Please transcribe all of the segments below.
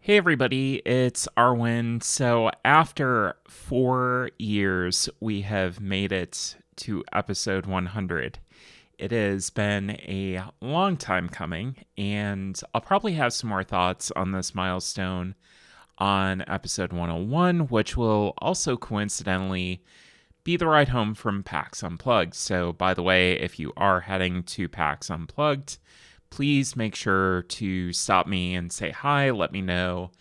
Hey everybody, it's Arwen. So after 4 years, we have made it to episode 100. It has been a long time coming, and I'll probably have some more thoughts on this milestone on episode 101, which will also coincidentally be the ride home from PAX Unplugged. So by the way, if you are heading to PAX Unplugged, please make sure to stop me and say hi. Let me know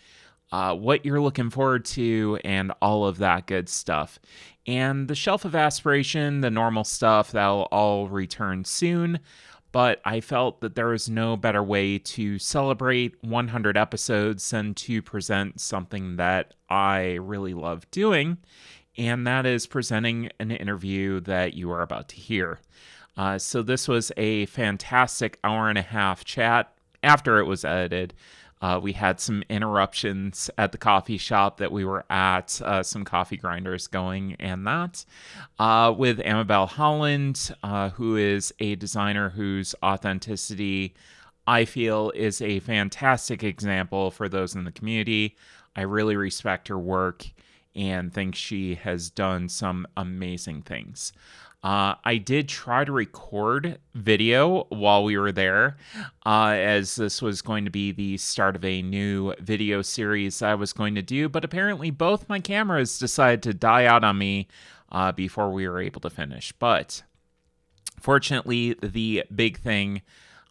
what you're looking forward to and all of that good stuff. And the Shelf of Aspiration, the normal stuff, that'll all return soon. But I felt that there was no better way to celebrate 100 episodes than to present something that I really love doing. And that is presenting an interview that you are about to hear. So this was a fantastic hour and a half chat. After it was edited, we had some interruptions at the coffee shop that we were at, some coffee grinders going and that, with Amabel Holland, who is a designer whose authenticity I feel is a fantastic example for those in the community. I really respect her work and think she has done some amazing things. I did try to record video while we were there, as this was going to be the start of a new video series I was going to do, but apparently both my cameras decided to die out on me before we were able to finish. But fortunately, the big thing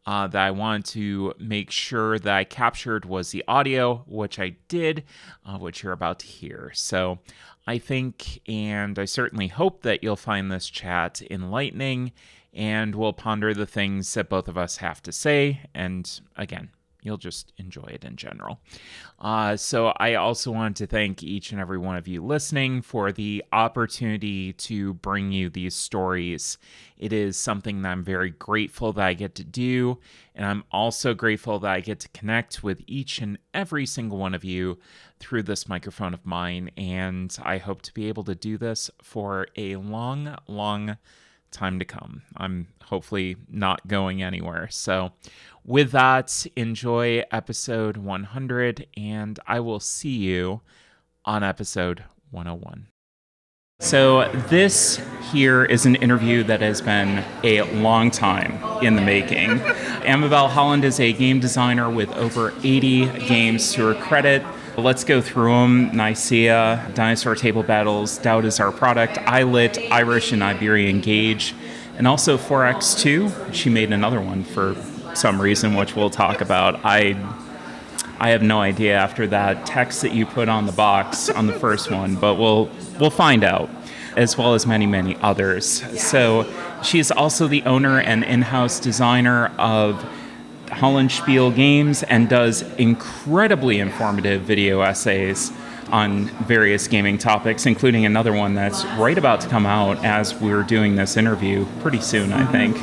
that I wanted to make sure that I captured was the audio, which I did, which you're about to hear. So I think, and I certainly hope that you'll find this chat enlightening, and we'll ponder the things that both of us have to say, and again, you'll just enjoy it in general. So I also want to thank each and every one of you listening for the opportunity to bring you these stories. It is something that I'm very grateful that I get to do, and I'm also grateful that I get to connect with each and every single one of you through this microphone of mine, and I hope to be able to do this for a long, long time to come. I'm hopefully not going anywhere. So with that, enjoy episode 100, and I will see you on episode 101. So this here is an interview that has been a long time in the making. Amabel Holland is a game designer with over 80 games to her credit. Let's go through them. Nicaea, Dinosaur Table Battles, Doubt is Our Product, iLit, Irish and Iberian Gauge, and also 4X2. She made another one for some reason, which we'll talk about. I have no idea after that text that you put on the box on the first one, but we'll find out, as well as many, many others. So she is also the owner and in-house designer of Holland Spiel Games and does incredibly informative video essays on various gaming topics, including another one that's right about to come out as we're doing this interview pretty soon, I think.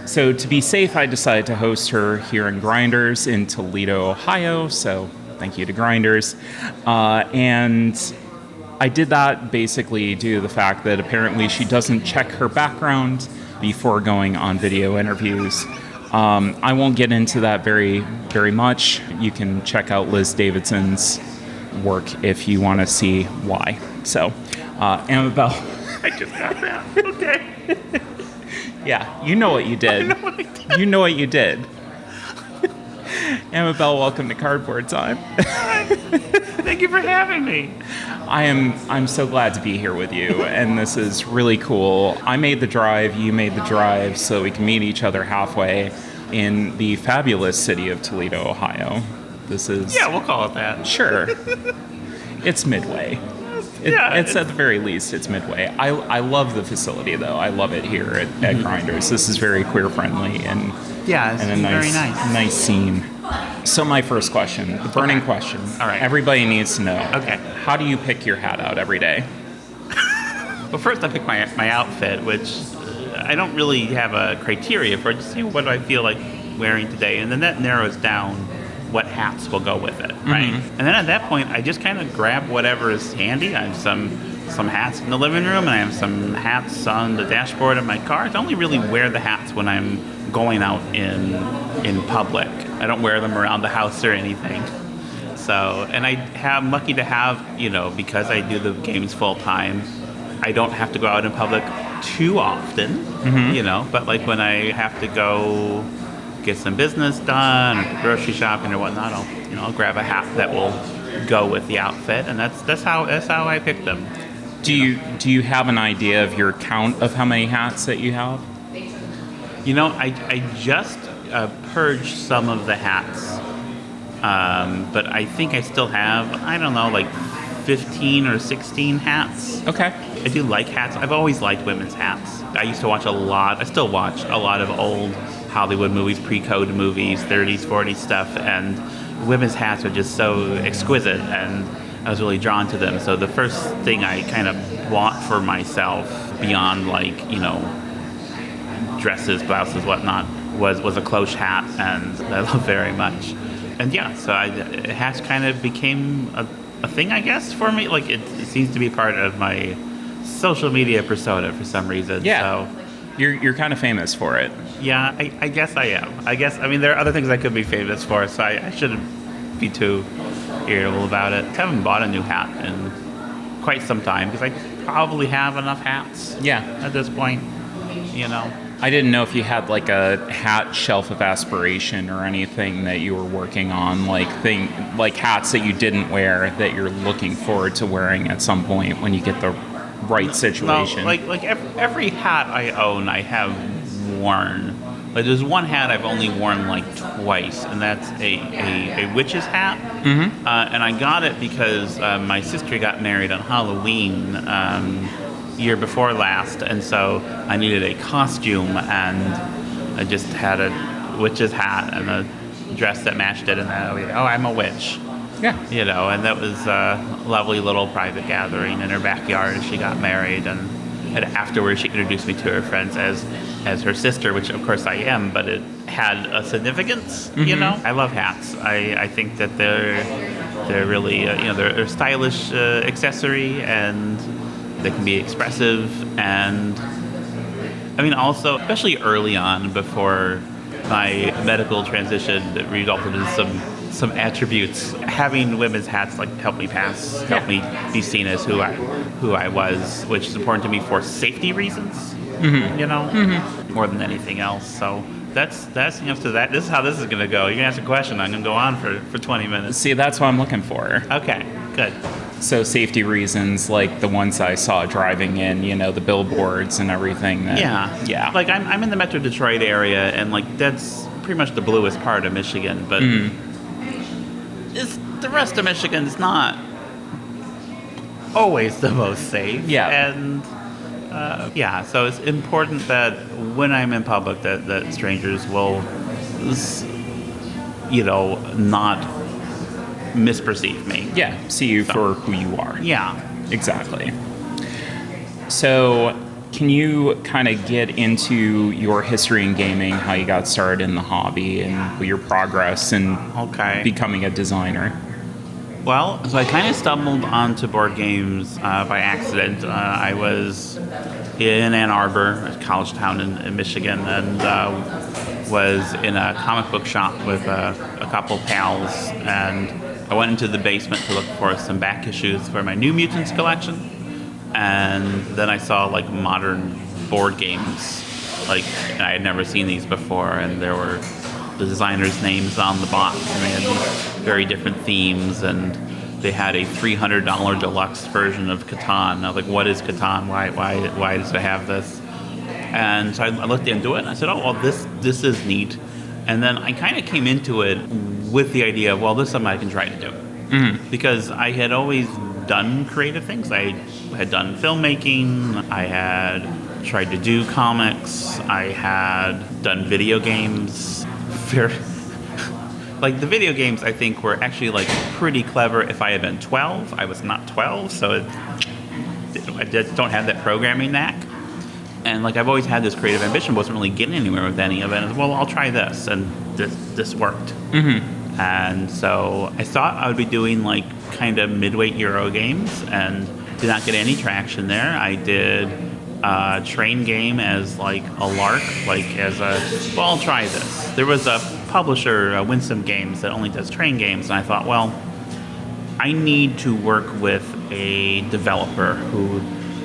So to be safe, I decided to host her here in Grinders in Toledo, Ohio. So thank you to Grinders. And I did that basically due to the fact that apparently she doesn't check her background before going on video interviews. I won't get into that very, very much. You can check out Liz Davidson's work if you want to see why. So, Amabel. I just got that. Okay. Yeah, you know what you did. I know what I did. You know what you did. Amabel, welcome to Cardboard Time. Thank you for having me. I'm so glad to be here with you, and this is really cool. I made the drive, you made the drive, so we can meet each other halfway in the fabulous city of Toledo, Ohio. This is... Yeah, we'll call it that. Sure. It's midway. It's at the very least, it's midway. I love the facility, though. I love it here at Grinders. This is very queer-friendly and yeah, and a very nice scene. So my first question, the burning question. All right. Everybody needs to know. Okay. How do you pick your hat out every day? Well, first I pick my outfit, which I don't really have a criteria for. Just what do I feel like wearing today, and then that narrows down what hats will go with it, right? Mm-hmm. And then at that point, I just kind of grab whatever is handy. I have some hats in the living room, and I have some hats on the dashboard of my car. I only really wear the hats when I'm going out in public. I don't wear them around the house or anything. So, and I'm lucky to have, because I do the games full time, I don't have to go out in public too often, but like when I have to go get some business done or grocery shopping or whatnot, I'll grab a hat that will go with the outfit, and that's how I pick them. Do you have an idea of your count of how many hats that you have? I just purged some of the hats, but I think I still have, I don't know, like 15 or 16 hats. Okay. I do like hats. I've always liked women's hats. I used to watch I still watch a lot of old Hollywood movies, pre-code movies, 30s, 40s stuff, and women's hats are just so exquisite, and I was really drawn to them. So the first thing I kind of bought for myself, beyond like, dresses, blouses, whatnot, was a cloche hat, and I love very much. And yeah, so hats kind of became a thing, I guess, for me. Like it seems to be part of my social media persona for some reason. Yeah. So, you're kind of famous for it. Yeah, I guess I am. I mean, there are other things I could be famous for, so I shouldn't be too irritable about it. I haven't bought a new hat in quite some time because I probably have enough hats. Yeah. At this point, I didn't know if you had like a hat shelf of aspiration or anything that you were working on, like hats that you didn't wear that you're looking forward to wearing at some point when you get the right situation. No, like every hat I own, I have worn. Like there's one hat I've only worn like twice, and that's a witch's hat. Mm-hmm. And I got it because my sister got married on Halloween year before last, and so I needed a costume, and I just had a witch's hat and a dress that matched it, and then I'm a witch. Yeah. And that was a lovely little private gathering in her backyard. She got married, and afterwards she introduced me to her friends as her sister, which of course I am, but it had a significance. I love hats. I think that they're really they're a stylish accessory, and they can be expressive, and I mean also, especially early on before my medical transition that resulted in some attributes, having women's hats like helped me be seen as who I was, which is important to me for safety reasons. More than anything else. So that's to that. This is how this is going to go. You're going to ask a question, I'm going to go on for 20 minutes. See, that's what I'm looking for. Okay, good. So safety reasons, like the ones I saw driving in, the billboards and everything. Yeah. Like I'm in the Metro Detroit area, and like that's pretty much the bluest part of Michigan, but the rest of Michigan's not always the most safe. Yeah. And so it's important that when I'm in public that strangers will, not misperceive me. Yeah, see you for who you are. Yeah. Exactly. So, can you kind of get into your history in gaming, how you got started in the hobby, and your progress in becoming a designer? Well, so I kind of stumbled onto board games by accident. I was in Ann Arbor, a college town in Michigan, and was in a comic book shop with a couple pals, and I went into the basement to look for some back issues for my New Mutants collection, and then I saw like modern board games, and I had never seen these before, and there were the designers' names on the box, and they had these very different themes, and they had a $300 deluxe version of Catan. I was like, what is Catan? Why does it have this? And so I looked into it, and I said, oh, well, this is neat. And then I kind of came into it with the idea of, well, this is something I can try to do. Mm-hmm. Because I had always done creative things. I had done filmmaking. I had tried to do comics. I had done video games. Like, the video games, I think, were actually, like, pretty clever if I had been 12. I was not 12, so I just don't have that programming knack. And, like, I've always had this creative ambition, wasn't really getting anywhere with any of it. And, well, I'll try this, and this worked. Mm-hmm. And so I thought I would be doing, like, kind of midweight Euro games, and did not get any traction there. I did a train game as, like, a lark, I'll try this. There was a publisher, Winsome Games, that only does train games, and I thought, well, I need to work with a developer who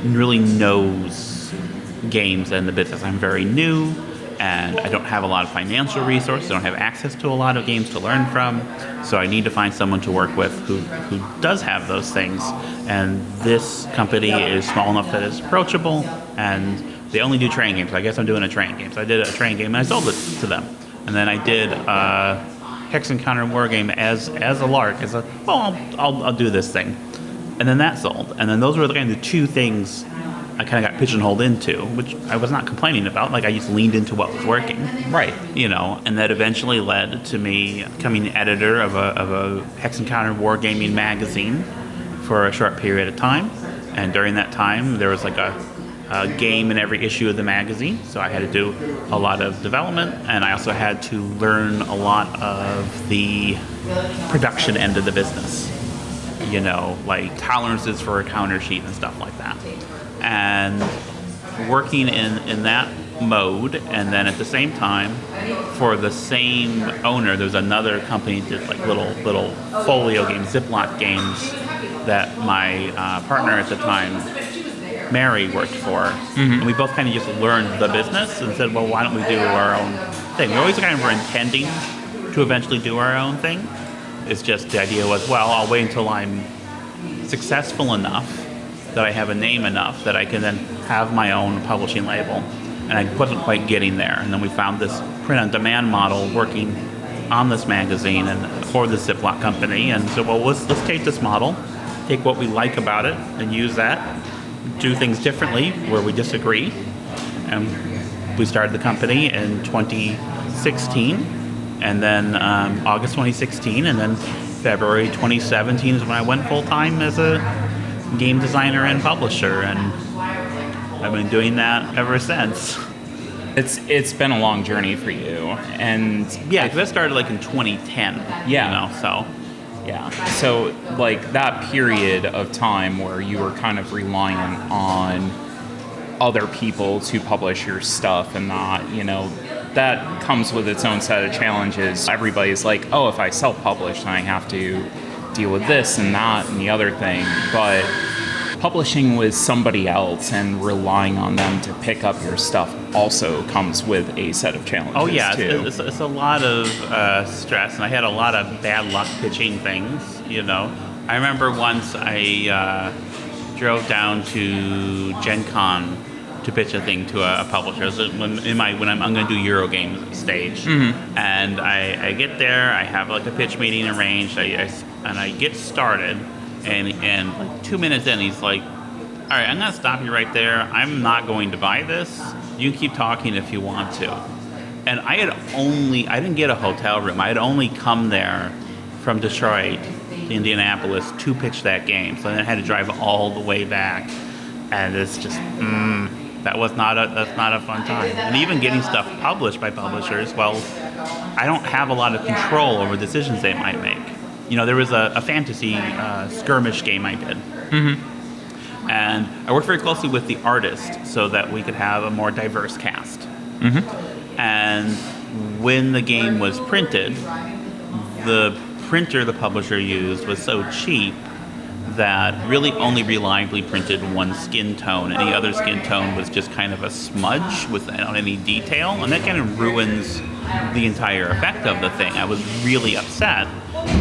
really knows games and the business. I'm very new, and I don't have a lot of financial resources. I don't have access to a lot of games to learn from. So I need to find someone to work with who does have those things. And this company is small enough that it's approachable, and they only do train games. I guess I'm doing a train game. So I did a train game, and I sold it to them. And then I did Hex Encounter War game as a lark, I'll do this thing, and then that sold, and then those were the kind of the two things I kind of got pigeonholed into, which I was not complaining about. Like I just leaned into what was working, Right. and that eventually led to me becoming the editor of a Hex Encounter Wargaming magazine for a short period of time, and during that time there was like a game in every issue of the magazine, so I had to do a lot of development, and I also had to learn a lot of the production end of the business, like tolerances for a counter sheet and stuff like that. And working in that mode, and then at the same time, for the same owner, there's another company that did like little folio games, Ziploc games, that my partner at the time, Mary, worked for. And we both kind of just learned the business and said, well, why don't we do our own thing? We always kind of were intending to eventually do our own thing. It's just the idea was, well, I'll wait until I'm successful enough, that I have a name enough, that I can then have my own publishing label. And I wasn't quite getting there. And then we found this print-on-demand model working on this magazine and for the Ziploc company. And so, well, let's take this model, take what we like about it, and use that, do things differently where we disagree. And we started the company in 2016, and then August 2016, and then February 2017 is when I went full-time as a game designer and publisher, and I've been doing that ever since. It's been a long journey for you, and yeah, because I started like in 2010. Yeah. So yeah. So like that period of time where you were kind of reliant on other people to publish your stuff, and that comes with its own set of challenges. Everybody's like, oh, if I self-publish, then I have to deal with this and that and the other thing. But publishing with somebody else and relying on them to pick up your stuff also comes with a set of challenges. Oh yeah, too. It's a lot of stress, and I had a lot of bad luck pitching things. I remember once I drove down to Gen Con to pitch a thing to a publisher. So when I'm going to do Eurogames stage, and I get there, I have like a pitch meeting arranged, and I get started, and like 2 minutes in, he's like, all right, I'm going to stop you right there. I'm not going to buy this. You can keep talking if you want to. And I didn't get a hotel room. I had only come there from Detroit to Indianapolis to pitch that game. So then I had to drive all the way back. And it's just, that's not a fun time. And even getting stuff published by publishers, well, I don't have a lot of control over decisions they might make. There was a fantasy skirmish game I did. And I worked very closely with the artist so that we could have a more diverse cast. And when the game was printed, the printer the publisher used was so cheap that really only reliably printed one skin tone. Any other skin tone was just kind of a smudge without any detail, and that kind of ruins the entire effect of the thing. I was really upset,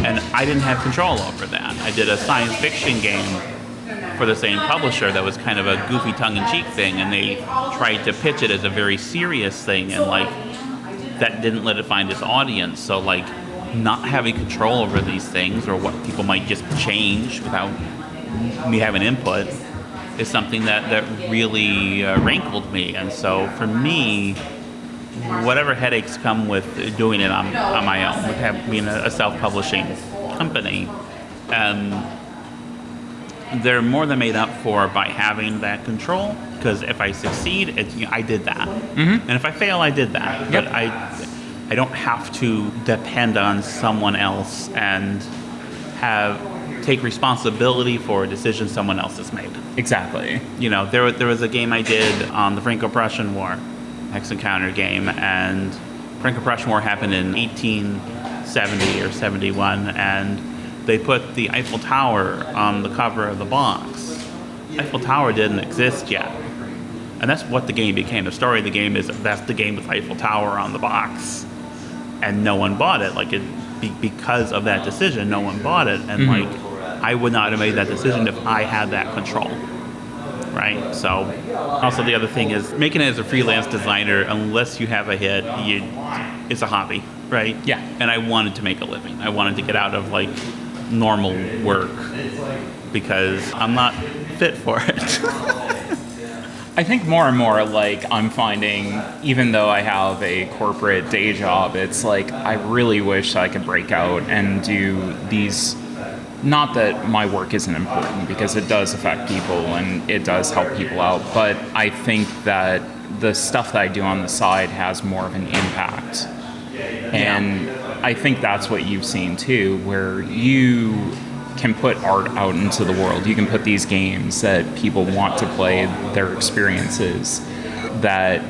and I didn't have control over that. I did a science fiction game for the same publisher that was kind of a goofy tongue-in-cheek thing, and they tried to pitch it as a very serious thing, and that didn't let it find its audience. So not having control over these things, or what people might just change without me having input, is something that really rankled me. And so for me, whatever headaches come with doing it on my own, with being a self-publishing company, they're more than made up for by having that control. Because if I succeed, I did that, and if I fail, I did that. Yep. But I don't have to depend on someone else and take responsibility for a decision someone else has made. Exactly. There was a game I did on the Franco-Prussian War, Hex Encounter game, and Franco-Prussian War happened in 1870 or 71, and they put the Eiffel Tower on the cover of the box. Eiffel Tower didn't exist yet. And that's what the game became. The story of the game is that's the game with Eiffel Tower on the box. And no one bought it. Like, because of that decision, no one bought it. And, like, I would not have made that decision if I had that control. Right? So, also the other thing is, making it as a freelance designer, unless you have a hit, it's a hobby. Right? Yeah. And I wanted to make a living. I wanted to get out of, like, normal work because I'm not fit for it. I think more and more, like, I'm finding, even though I have a corporate day job, it's like I really wish I could break out and do these. Not that my work isn't important, because it does affect people and it does help people out, but I think that the stuff that I do on the side has more of an impact. And I think that's what you've seen too, where you can put art out into the world. You can put these games that people want to play, their experiences that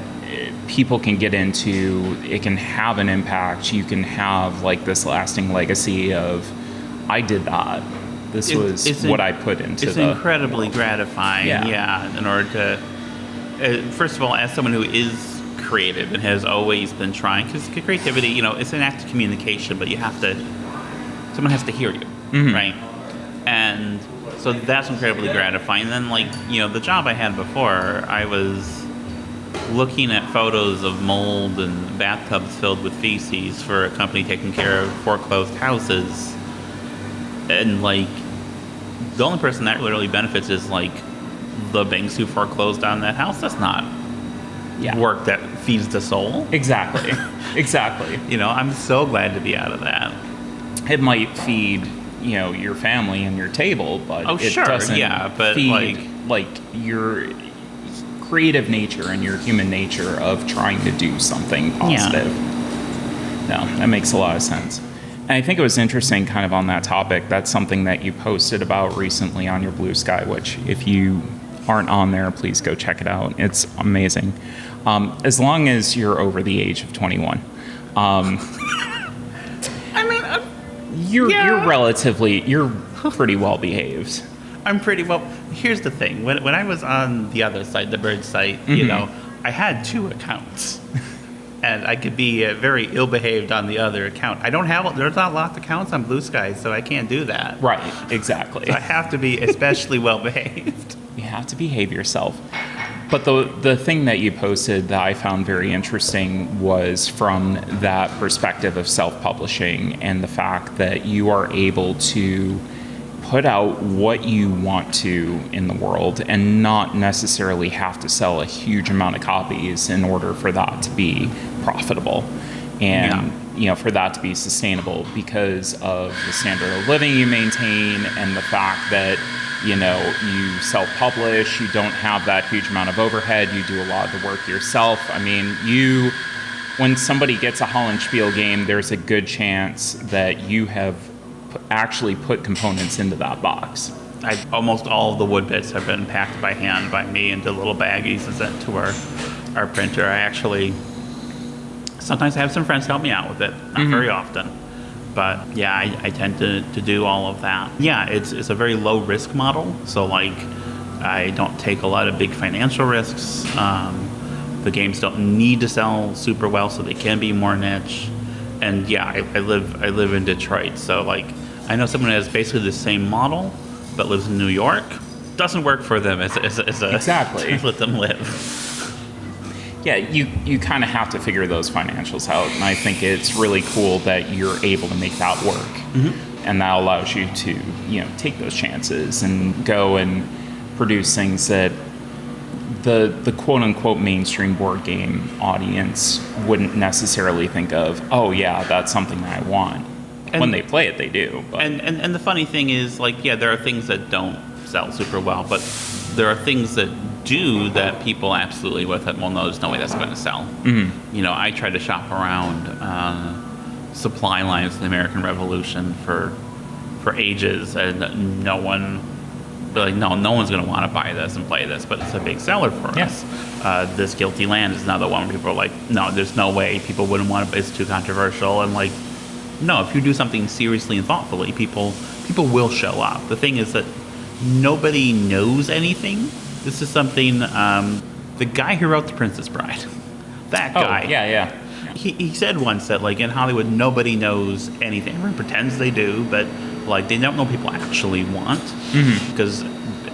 people can get into. It can have an impact. You can have, like, this lasting legacy of, I did that. This was what I put into it's incredibly gratifying, in order to, first of all, as someone who is creative and has always been trying, because creativity, you know, it's an act of communication, but someone has to hear you, right? And so that's incredibly gratifying. And then, like, you know, the job I had before, I was looking at photos of mold and bathtubs filled with feces for a company taking care of foreclosed houses. And, like, the only person that really benefits is, like, the banks who foreclosed on that house. That's not work that feeds the soul. Exactly. Exactly. You know, I'm so glad to be out of that. It might feed, you know, your family and your table, but it doesn't feed, like, your creative nature and your human nature of trying to do something positive. No, that makes a lot of sense. And I think it was interesting, kind of on that topic, that's something that you posted about recently on your Blue Sky, which, if you aren't on there, please go check it out. It's amazing. As long as you're over the age of 21. I mean, you're pretty well behaved. I'm pretty well. Here's the thing. When I was on the other side, the bird site, you know, I had 2 accounts. And I could be very ill-behaved on the other account. There's not lots of accounts on Blue Sky, so I can't do that. Right, exactly. So I have to be especially well-behaved. You have to behave yourself. But the thing that you posted that I found very interesting was from that perspective of self-publishing and the fact that you are able to put out what you want to in the world and not necessarily have to sell a huge amount of copies in order for that to be profitable and you know, for that to be sustainable, because of the standard of living you maintain and the fact that, you know, you self-publish, you don't have that huge amount of overhead, you do a lot of the work yourself. I mean, when somebody gets a Holland Spiel game, there's a good chance that you have actually put components into that box. Almost all of the wood bits have been packed by hand by me into little baggies and sent to our printer. I actually sometimes have some friends help me out with it, not very often, but yeah, I tend to do all of that. Yeah, it's a very low risk model, so, like, I don't take a lot of big financial risks. The games don't need to sell super well, so they can be more niche. And yeah, I live in Detroit, so, like, I know someone who has basically the same model but lives in New York. Doesn't work for them as exactly. Let them live. Yeah, you kind of have to figure those financials out, and I think it's really cool that you're able to make that work, and that allows you to, you know, take those chances and go and produce things that the quote-unquote mainstream board game audience wouldn't necessarily think of. Oh yeah, that's something that I want. And when they play it, they do. But. And the funny thing is, like, yeah, there are things that don't sell super well, but there are things that do that people absolutely with it. Well, no, there's no way that's going to sell. You know, I tried to shop around supply lines in the American Revolution for ages, and no one. Like, no one's going to want to buy this and play this, but it's a big seller for us. This Guilty Land is another one where people are like, no, there's no way people wouldn't want it, it's too controversial. And, like, no, if you do something seriously and thoughtfully, people people will show up. The thing is that nobody knows anything. This is something, the guy who wrote The Princess Bride, that guy. Yeah. He said once that, like, in Hollywood, nobody knows anything. Everyone pretends they do, but, like, they don't know what people actually want. Because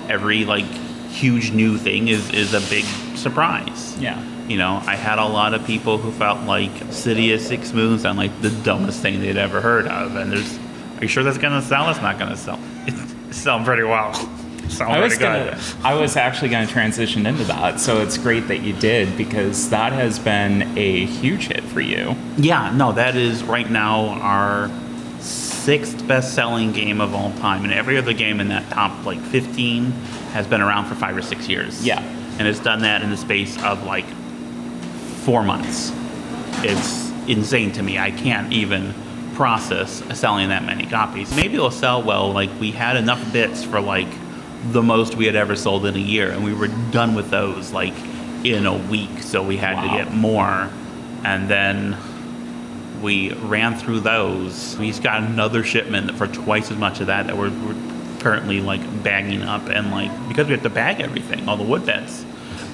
every, like, huge new thing is a big surprise. Yeah. You know, I had a lot of people who felt like City of Six Moons sounded like the dumbest thing they'd ever heard of. And are you sure that's going to sell? It's not going to sell. It's selling pretty well. I was actually going to transition into that, so it's great that you did, because that has been a huge hit for you. Yeah, no, that is right now our 6th best-selling game of all time, and every other game in that top, like, 15 has been around for 5 or 6 years. Yeah. And it's done that in the space of, like, 4 months. It's insane to me. I can't even process selling that many copies. Maybe it'll sell well. Like, we had enough bits for, like, the most we had ever sold in a year, and we were done with those, like, in a week, so we had to get more. And then we ran through those. We just got another shipment for twice as much of that we're currently, like, bagging up. And, like, because we have to bag everything, all the wood beds.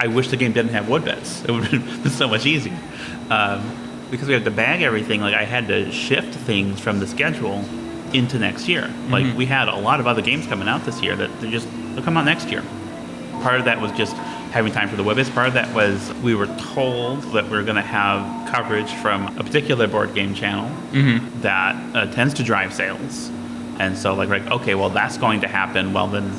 I wish the game didn't have wood beds. It would have been so much easier. Because we have to bag everything, like, I had to shift things from the schedule into next year. Like, we had a lot of other games coming out this year that they'll come out next year. Part of that was just having time for the wood beds. Part of that was we were told that we are going to have coverage from a particular board game channel that tends to drive sales. And so, like, okay, well, that's going to happen. Well, then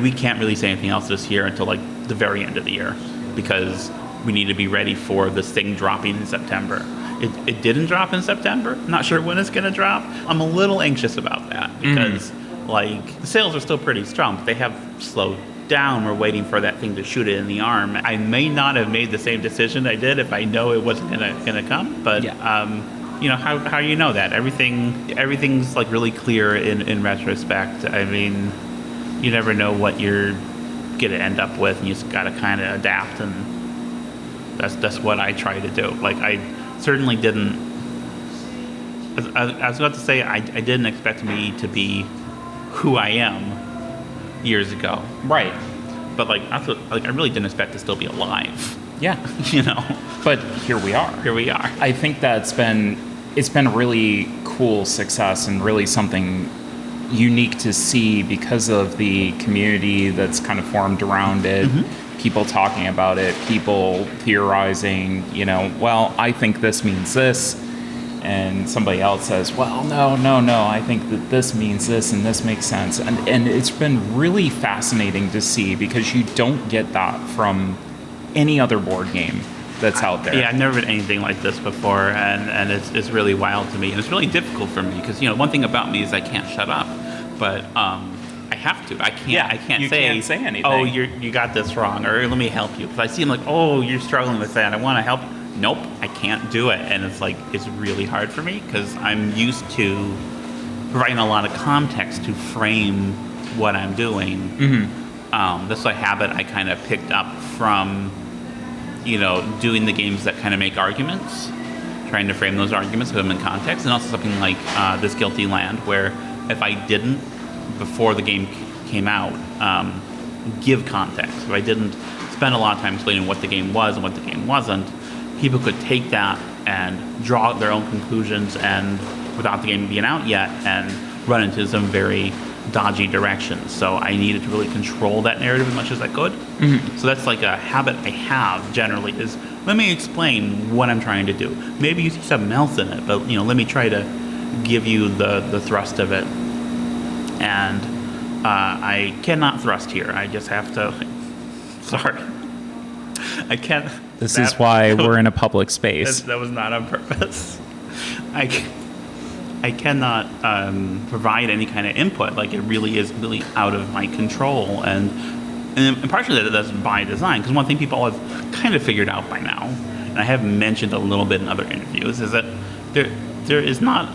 we can't really say anything else this year until, like, the very end of the year, because we need to be ready for this thing dropping in September. It didn't drop in September. Not sure when it's going to drop. I'm a little anxious about that, because like, the sales are still pretty strong, but they have slowed down. We're waiting for that thing to shoot it in the arm. I may not have made the same decision I did if I know it wasn't gonna come, but you know, how you know that everything's like really clear in retrospect. I mean, you never know what you're gonna end up with, and you just gotta kind of adapt, and that's what I try to do. Like, I certainly didn't. I was about to say I didn't expect me to be who I am years ago. Right. But like I really didn't expect to still be alive. Yeah. You know. But here we are. Here we are. I think it's been a really cool success, and really something unique to see because of the community that's kind of formed around it. People talking about it, people theorizing, you know, well, I think this means this, and somebody else says, well, no, I think that this means this, and this makes sense. And it's been really fascinating to see, because you don't get that from any other board game that's out there. Yeah, I've never been anything like this before, and it's really wild to me, and it's really difficult for me, because, you know, one thing about me is I can't shut up, but I have to. I can't say anything. Oh, you got this wrong, or let me help you. Because I see them like, oh, you're struggling with that. I want to help. Nope, I can't do it. And it's like, it's really hard for me, because I'm used to providing a lot of context to frame what I'm doing. This is a habit I kind of picked up from, you know, doing the games that kind of make arguments, trying to frame those arguments, put them in context, and also something like This Guilty Land, where if I didn't, before the game came out, give context, if I didn't spend a lot of time explaining what the game was and what the game wasn't, people could take that and draw their own conclusions, and without the game being out yet, and run into some very dodgy directions. So I needed to really control that narrative as much as I could. So that's like a habit I have generally, is let me explain what I'm trying to do. Maybe you see something else in it, but, you know, let me try to give you the thrust of it. And I cannot thrust here. I just have to. Sorry, I can't. This is why we're in a public space. That was not on purpose. I cannot provide any kind of input. Like, it really is really out of my control, and partially that's by design. Because one thing people have kind of figured out by now, and I have mentioned a little bit in other interviews, is that there is not.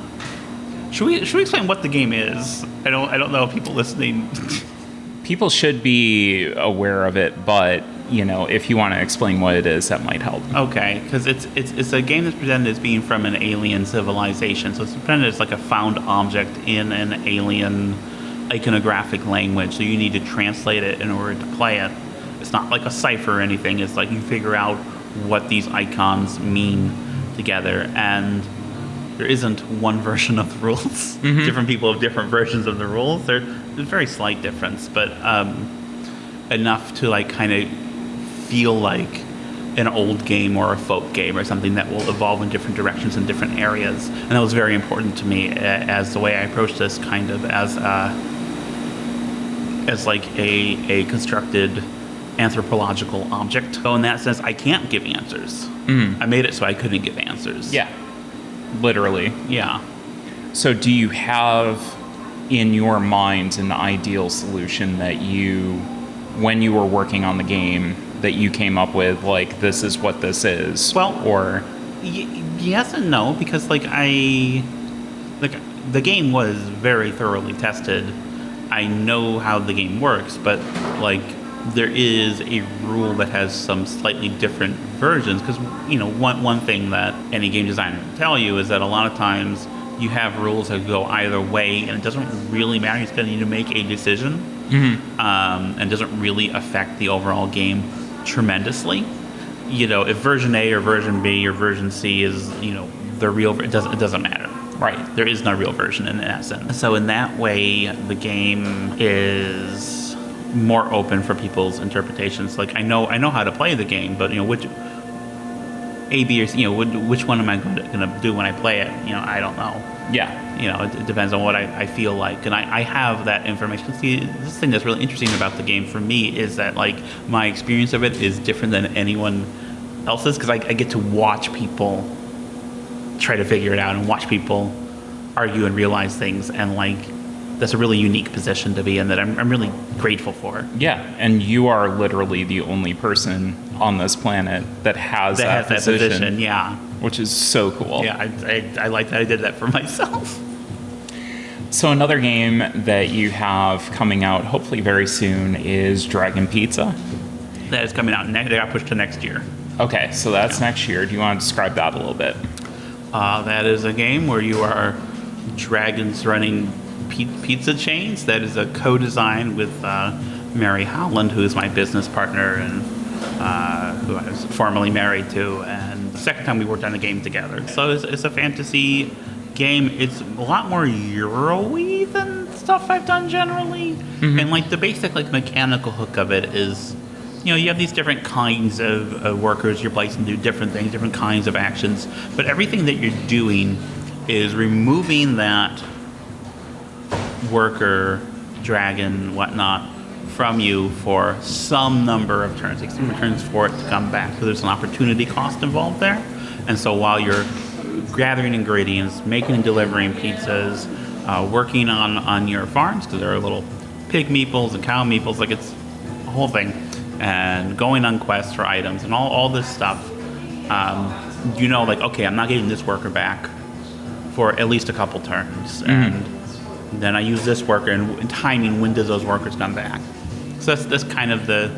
Should we explain what the game is? I don't know if people listening. People should be aware of it, but if you want to explain what it is, that might help. Okay, because it's a game that's presented as being from an alien civilization. So it's presented as like a found object in an alien iconographic language. So you need to translate it in order to play it. It's not like a cipher or anything. It's like you figure out what these icons mean together. And there isn't one version of the rules. Mm-hmm. Different people have different versions of the rules. There's a very slight difference, but enough to like kind of feel like an old game or a folk game or something that will evolve in different directions in different areas. And that was very important to me as the way I approached this, kind of as like a constructed anthropological object. So in that sense, I can't give answers. I made it so I couldn't give answers. Yeah, literally. Yeah. So do you have in your mind an ideal solution that you, when you were working on the game, that you came up with, like, this is what this is? Well, or yes and no, because the game was very thoroughly tested. I know how the game works, but like there is a rule that has some slightly different versions, because one thing that any game designer will tell you is that a lot of times you have rules that go either way, and it doesn't really matter. You're going to need to make a decision, and doesn't really affect the overall game tremendously. If version A or version B or version C is the real, it doesn't matter. Right. There is no real version in that sense. So in that way, the game is more open for people's interpretations. Like I know how to play the game, but which A, B, or C, which one am I going to do when I play it? I don't know. Yeah. It depends on what I feel like, and I have that information. See, this thing that's really interesting about the game for me is that like my experience of it is different than anyone else's, because I get to watch people try to figure it out and watch people argue and realize things, and like that's a really unique position to be in that I'm really grateful for. Yeah, and you are literally the only person on this planet that has that position. Yeah, which is so cool. Yeah, I like that I did that for myself. So another game that you have coming out hopefully very soon is Dragon Pizza. That is coming out next. They got pushed to next year. Okay, so that's next year. Do you want to describe that a little bit? That is a game where you are dragons running pizza chains. That is a co-design with Mary Holland, who is my business partner and who I was formerly married to. And the second time we worked on a game together. So it's a fantasy game. It's a lot more Euro-y than stuff I've done generally. Mm-hmm. And like the basic like mechanical hook of it is, you have these different kinds of workers. You're placed to do different things, different kinds of actions. But everything that you're doing is removing that worker, dragon, whatnot, from you for some number of turns. It takes 2 turns for it to come back. So there's an opportunity cost involved there. And so while you're gathering ingredients, making and delivering pizzas, working on your farms, because there are little pig meeples and cow meeples, like it's a whole thing, and going on quests for items and all this stuff, like, okay, I'm not getting this worker back for at least a couple turns. And then I use this worker, and timing, when does those workers come back? So that's kind of the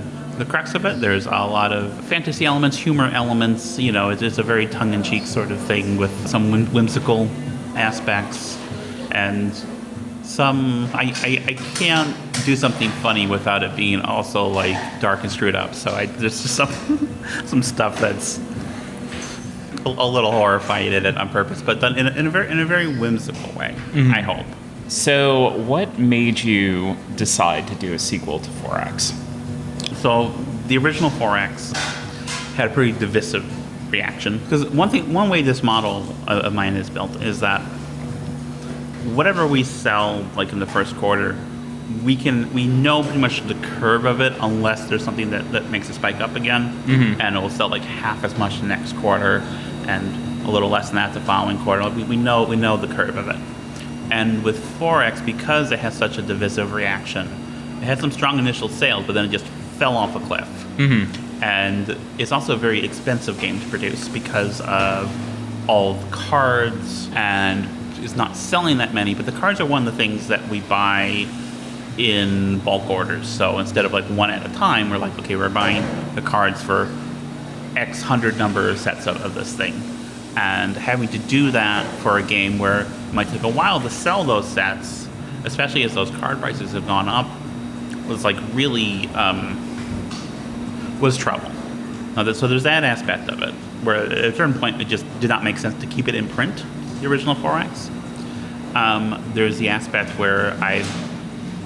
crux of it. There's a lot of fantasy elements, humor elements. It's a very tongue-in-cheek sort of thing with some whimsical aspects, and some I can't do something funny without it being also like dark and screwed up. So there's just some stuff that's a little horrifying in it on purpose, but done in a very whimsical way. I hope. So what made you decide to do a sequel to 4X? So the original 4X had a pretty divisive reaction, because one way this model of mine is built is that whatever we sell like in the first quarter, we know pretty much the curve of it, unless there's something that makes it spike up again, and it will sell like half as much the next quarter and a little less than that the following quarter. We know the curve of it. And with 4X, because it has such a divisive reaction, it had some strong initial sales, but then it just fell off a cliff. And it's also a very expensive game to produce because of all the cards, and it's not selling that many, but the cards are one of the things that we buy in bulk orders. So instead of like one at a time, we're like, okay, we're buying the cards for X hundred number sets of this thing. And having to do that for a game where it might take a while to sell those sets, especially as those card prices have gone up, was like really was trouble. So there's that aspect of it, where at a certain point it just did not make sense to keep it in print, the original 4X. There's the aspect where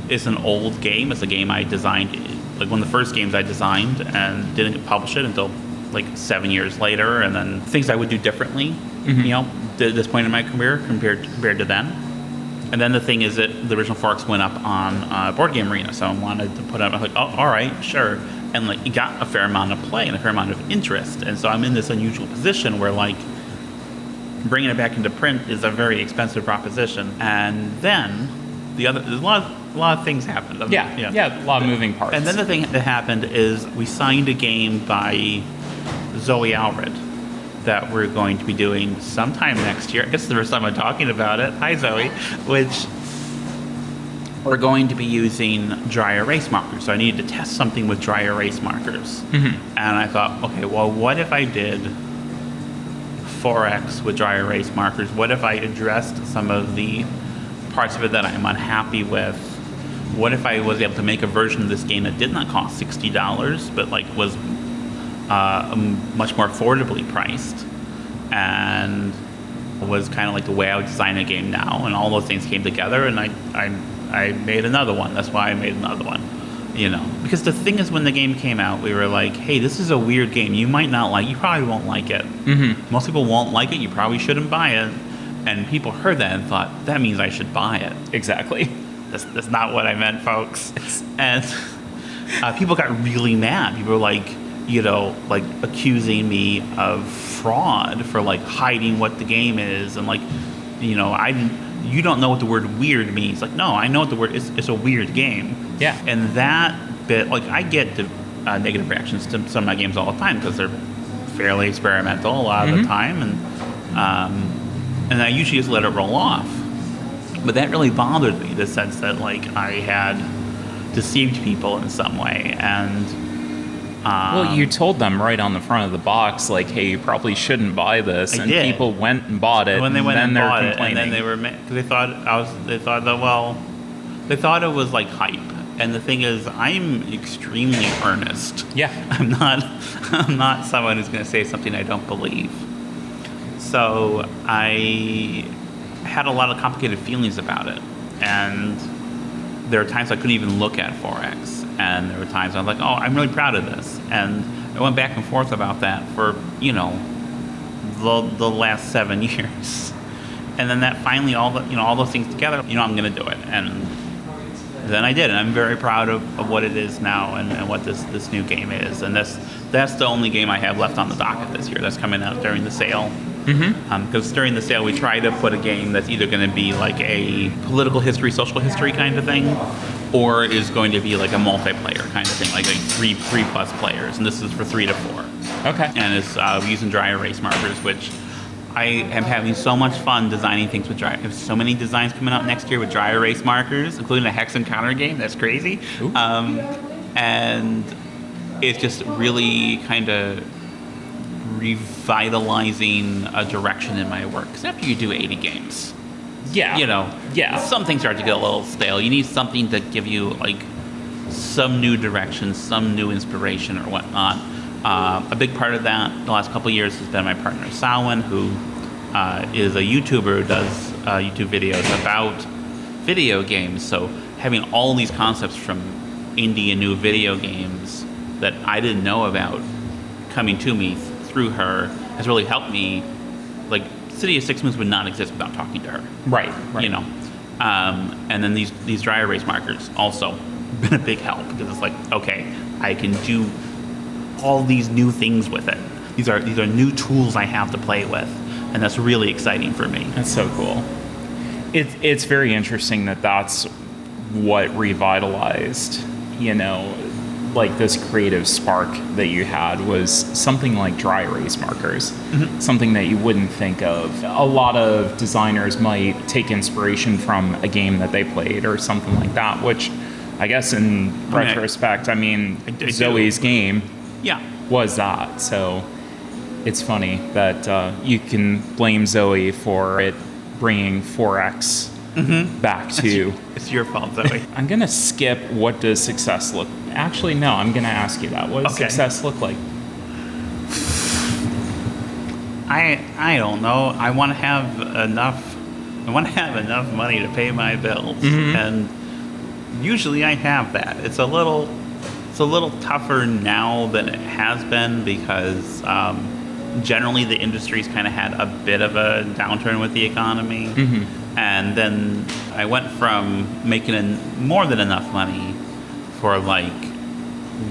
it's an old game. It's a game I designed, like one of the first games I designed, and didn't publish it until like 7 years later. And then things I would do differently, at this point in my career compared to then. And then the thing is that the original 4X went up on Board Game Arena, so I wanted to put it up. I was like, oh, all right, sure. And like, it got a fair amount of play and a fair amount of interest. And so I'm in this unusual position where like bringing it back into print is a very expensive proposition. And then there's a lot of things happened. Yeah, a lot of moving parts. And then the thing that happened is we signed a game by Zoe Alred that we're going to be doing sometime next year. I guess it's the first time I'm talking about it. Hi, Zoe. Which we're going to be using dry erase markers. So I needed to test something with dry erase markers. And I thought, okay, well, what if I did 4X with dry erase markers? What if I addressed some of the parts of it that I'm unhappy with? What if I was able to make a version of this game that did not cost $60, but like was much more affordably priced, and was kind of like the way I would design a game now, and all those things came together, and I made another one. That's why I made another one, because the thing is, when the game came out, we were like, hey, this is a weird game. You might not like, you probably won't like it. Most people won't like it. You probably shouldn't buy it. And people heard that and thought, that means I should buy it. Exactly. That's not what I meant, folks. And people got really mad. People were like, like accusing me of fraud for like hiding what the game is, and like, you don't know what the word weird means. Like, no, I know what the word is. It's a weird game. Yeah. And that bit, like, I get the negative reactions to some of my games all the time because they're fairly experimental a lot of the time, and I usually just let it roll off. But that really bothered me, the sense that like I had deceived people in some way. And well, you told them right on the front of the box, like, hey, you probably shouldn't buy this. And people went and bought it. And when they went and bought it, complaining. and then they were mad because they thought it was like hype. And the thing is, I'm extremely earnest. Yeah. I'm not someone who's going to say something I don't believe. So I had a lot of complicated feelings about it. And there were times I couldn't even look at 4X. And there were times I was like, oh, I'm really proud of this. And I went back and forth about that for, the last 7 years. And then that finally, all those things together, I'm going to do it. And then I did. And I'm very proud of what it is now and what this new game is. And that's the only game I have left on the docket this year. That's coming out during the sale. Because during the sale, we try to put a game that's either going to be like a political history, social history kind of thing, or is going to be like a multiplayer kind of thing, like three plus players. And this is for 3 to 4. Okay. And it's using dry erase markers, which I am having so much fun designing things with dry. I have so many designs coming out next year with dry erase markers, including a hex encounter game. That's crazy. And it's just really kind of revitalizing a direction in my work. Because after you do 80 games, some things start to get a little stale. You need something to give you like some new direction, some new inspiration or whatnot. A big part of that the last couple of years has been my partner Samhain, who is a YouTuber who does YouTube videos about video games. So having all these concepts from indie and new video games that I didn't know about coming to me through her has really helped me. Like, City of Six Moons would not exist without talking to her. Right. And then these dry erase markers also been a big help, because it's like, okay, I can do all these new things with it. These are new tools I have to play with, and that's really exciting for me. That's so cool. It's very interesting that's what revitalized, like this creative spark that you had was something like dry erase markers, something that you wouldn't think of. A lot of designers might take inspiration from a game that they played or something like that, which I guess in retrospect, I mean, Zoe's game Yeah. was that. So it's funny that you can blame Zoe for it bringing 4X back to... It's your fault, Zoe. I'm going to skip what does success look... Actually, no, I'm going to ask you that. What does success look like? I don't know. I want to have enough money to pay my bills, and usually I have that. It's a little tougher now than it has been because generally the industry's kind of had a bit of a downturn with the economy, and then I went from making more than enough money for like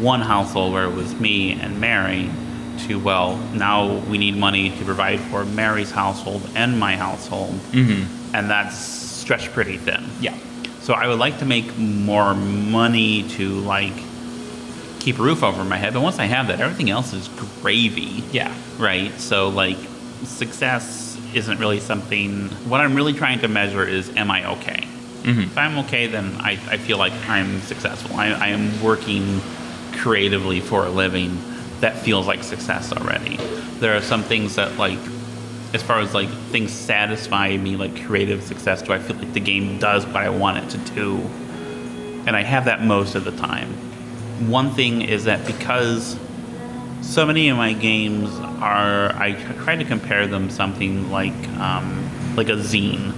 one household where it was me and Mary to, well, now we need money to provide for Mary's household and my household, and that's stretched pretty thin. Yeah. So I would like to make more money to like keep a roof over my head, but once I have that, everything else is gravy. Yeah. Right? So like success isn't really something... What I'm really trying to measure is, am I okay? If I'm okay, then I feel like I'm successful. I am working creatively for a living. That feels like success already. There are some things that, like, as far as like things satisfy me, like creative success, do I feel like the game does what I want it to do? And I have that most of the time. One thing is that because so many of my games are, I try to compare them something like a zine.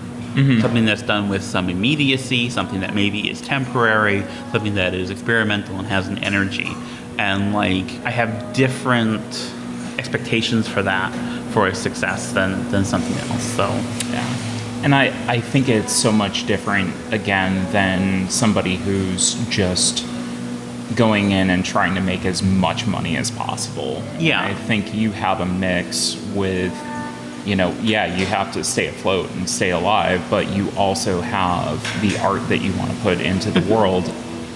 Something that's done with some immediacy, something that maybe is temporary, something that is experimental and has an energy. And like I have different expectations for that, for a success than something else. So yeah. And I think it's so much different again than somebody who's just going in and trying to make as much money as possible. Yeah. I think you have a mix with, you know, yeah, you have to stay afloat and stay alive, but you also have the art that you want to put into the world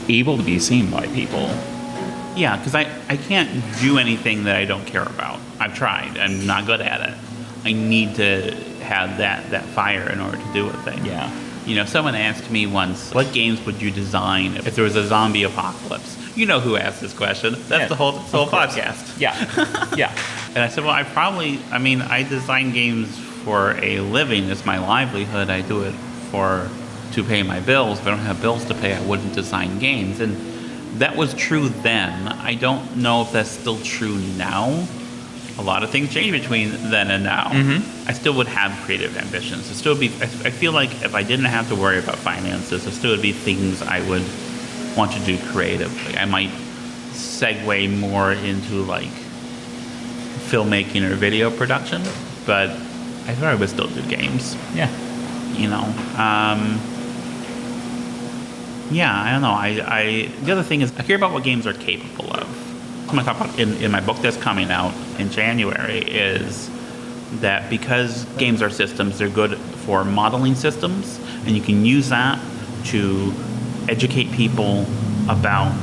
able to be seen by people. Yeah, because I can't do anything that I don't care about. I've tried. I'm not good at it. I need to have that fire in order to do a thing. Yeah. You know, someone asked me once, what games would you design if there was a zombie apocalypse? You know who asked this question. That's the whole podcast. Yeah. Yeah. And I said, well, I design games for a living. It's my livelihood. I do it to pay my bills. If I don't have bills to pay, I wouldn't design games. And that was true then. I don't know if that's still true now. A lot of things change between then and now. I still would have creative ambitions. It still would be. I feel like if I didn't have to worry about finances, it still would be things I would want to do creatively. I might segue more into like filmmaking or video production, but I thought I would still do games. Yeah. You know. Yeah, I don't know. The other thing is I care about what games are capable of. I'm going to talk about in my book that's coming out in January is that because games are systems, they're good for modeling systems, and you can use that to educate people about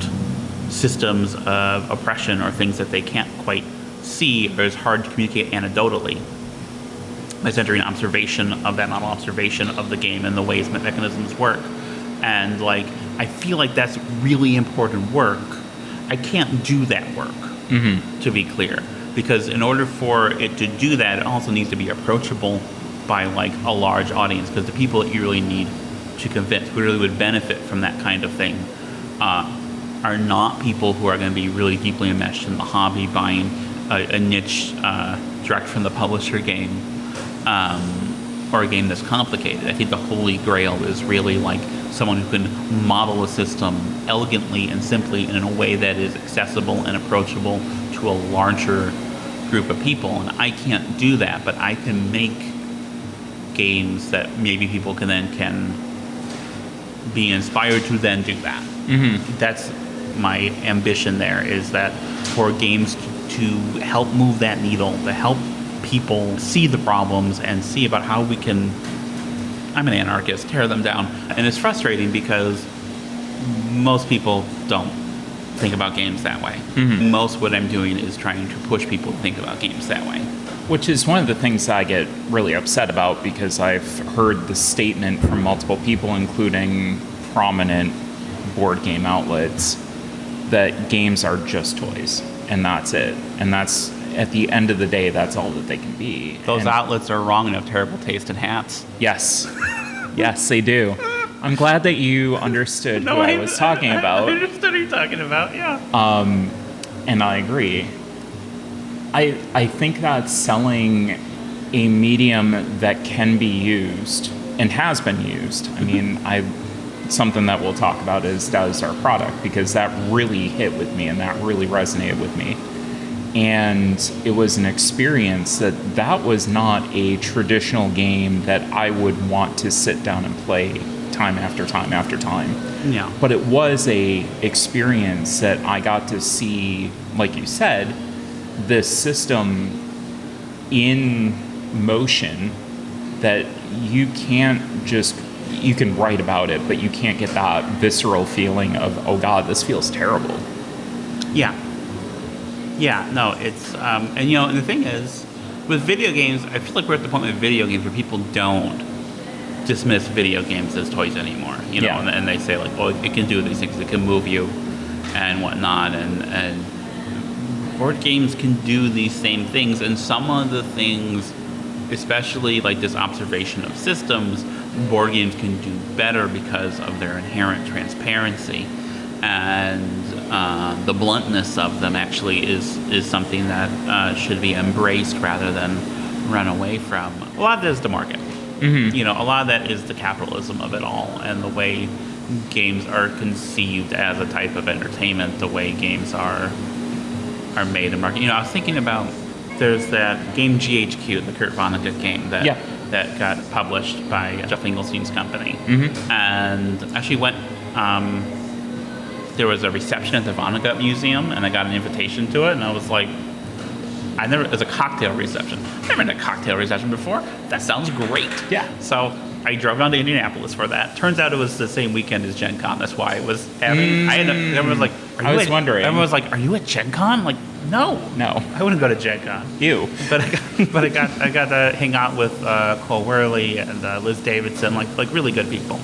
systems of oppression or things that they can't quite see or is hard to communicate anecdotally. By centering observation of that model, observation of the game and the ways mechanisms work. And like, I feel like that's really important work. I can't do that work, to be clear, because in order for it to do that, it also needs to be approachable by like a large audience, because the people that you really need to convince, who really would benefit from that kind of thing, are not people who are going to be really deeply enmeshed in the hobby, buying a niche direct from the publisher game, or a game that's complicated. I think the holy grail is really like someone who can model a system elegantly and simply and in a way that is accessible and approachable to a larger group of people. And I can't do that, but I can make games that maybe people can be inspired to then do that. That's my ambition there, is that for games to help move that needle, to help people see the problems and see about how we can, I'm an anarchist, tear them down. And it's frustrating because most people don't think about games that way. Most what I'm doing is trying to push people to think about games that way. Which is one of the things that I get really upset about, because I've heard the statement from multiple people, including prominent board game outlets that games are just toys, and that's it. And that's, at the end of the day, that's all that they can be. Those outlets are wrong and have terrible taste in hats. Yes. Yes, they do. I'm glad that you understood who I was talking about. I understood who you're talking about, yeah. And I agree. I think that selling a medium that can be used and has been used. I mean, something that we'll talk about does our product, because that really hit with me and that really resonated with me. And it was an experience that was not a traditional game that I would want to sit down and play time after time after time. Yeah. But it was a experience that I got to see, like you said, this system in motion that you can write about it, but you can't get that visceral feeling of, oh God, this feels terrible. Yeah. Yeah, no, it's, and the thing is, with video games, I feel like we're at the point with video games where people don't dismiss video games as toys anymore, and they say like, well, it can do these things, it can move you and whatnot, and board games can do these same things, and some of the things, especially like this observation of systems, board games can do better because of their inherent transparency, and the bluntness of them actually is something that should be embraced rather than run away from. A lot of that is the market. Mm-hmm. A lot of that is the capitalism of it all, and the way games are conceived as a type of entertainment, the way games are made and marketed. I was thinking about, there's that game GHQ, the Kurt Vonnegut game that got published by Jeff Engelstein's company, and actually went. There was a reception at the Vonnegut Museum, and I got an invitation to it, and I was like, it was a cocktail reception. I've never had a cocktail reception before. That sounds great. Yeah. So I drove down to Indianapolis for that. Turns out it was the same weekend as Gen Con. That's why it was having. Everyone was like, wondering. Everyone was like, are you at Gen Con? Like, no. I wouldn't go to Gen Con. You. But I got to hang out with Cole Worley and Liz Davidson, like really good people.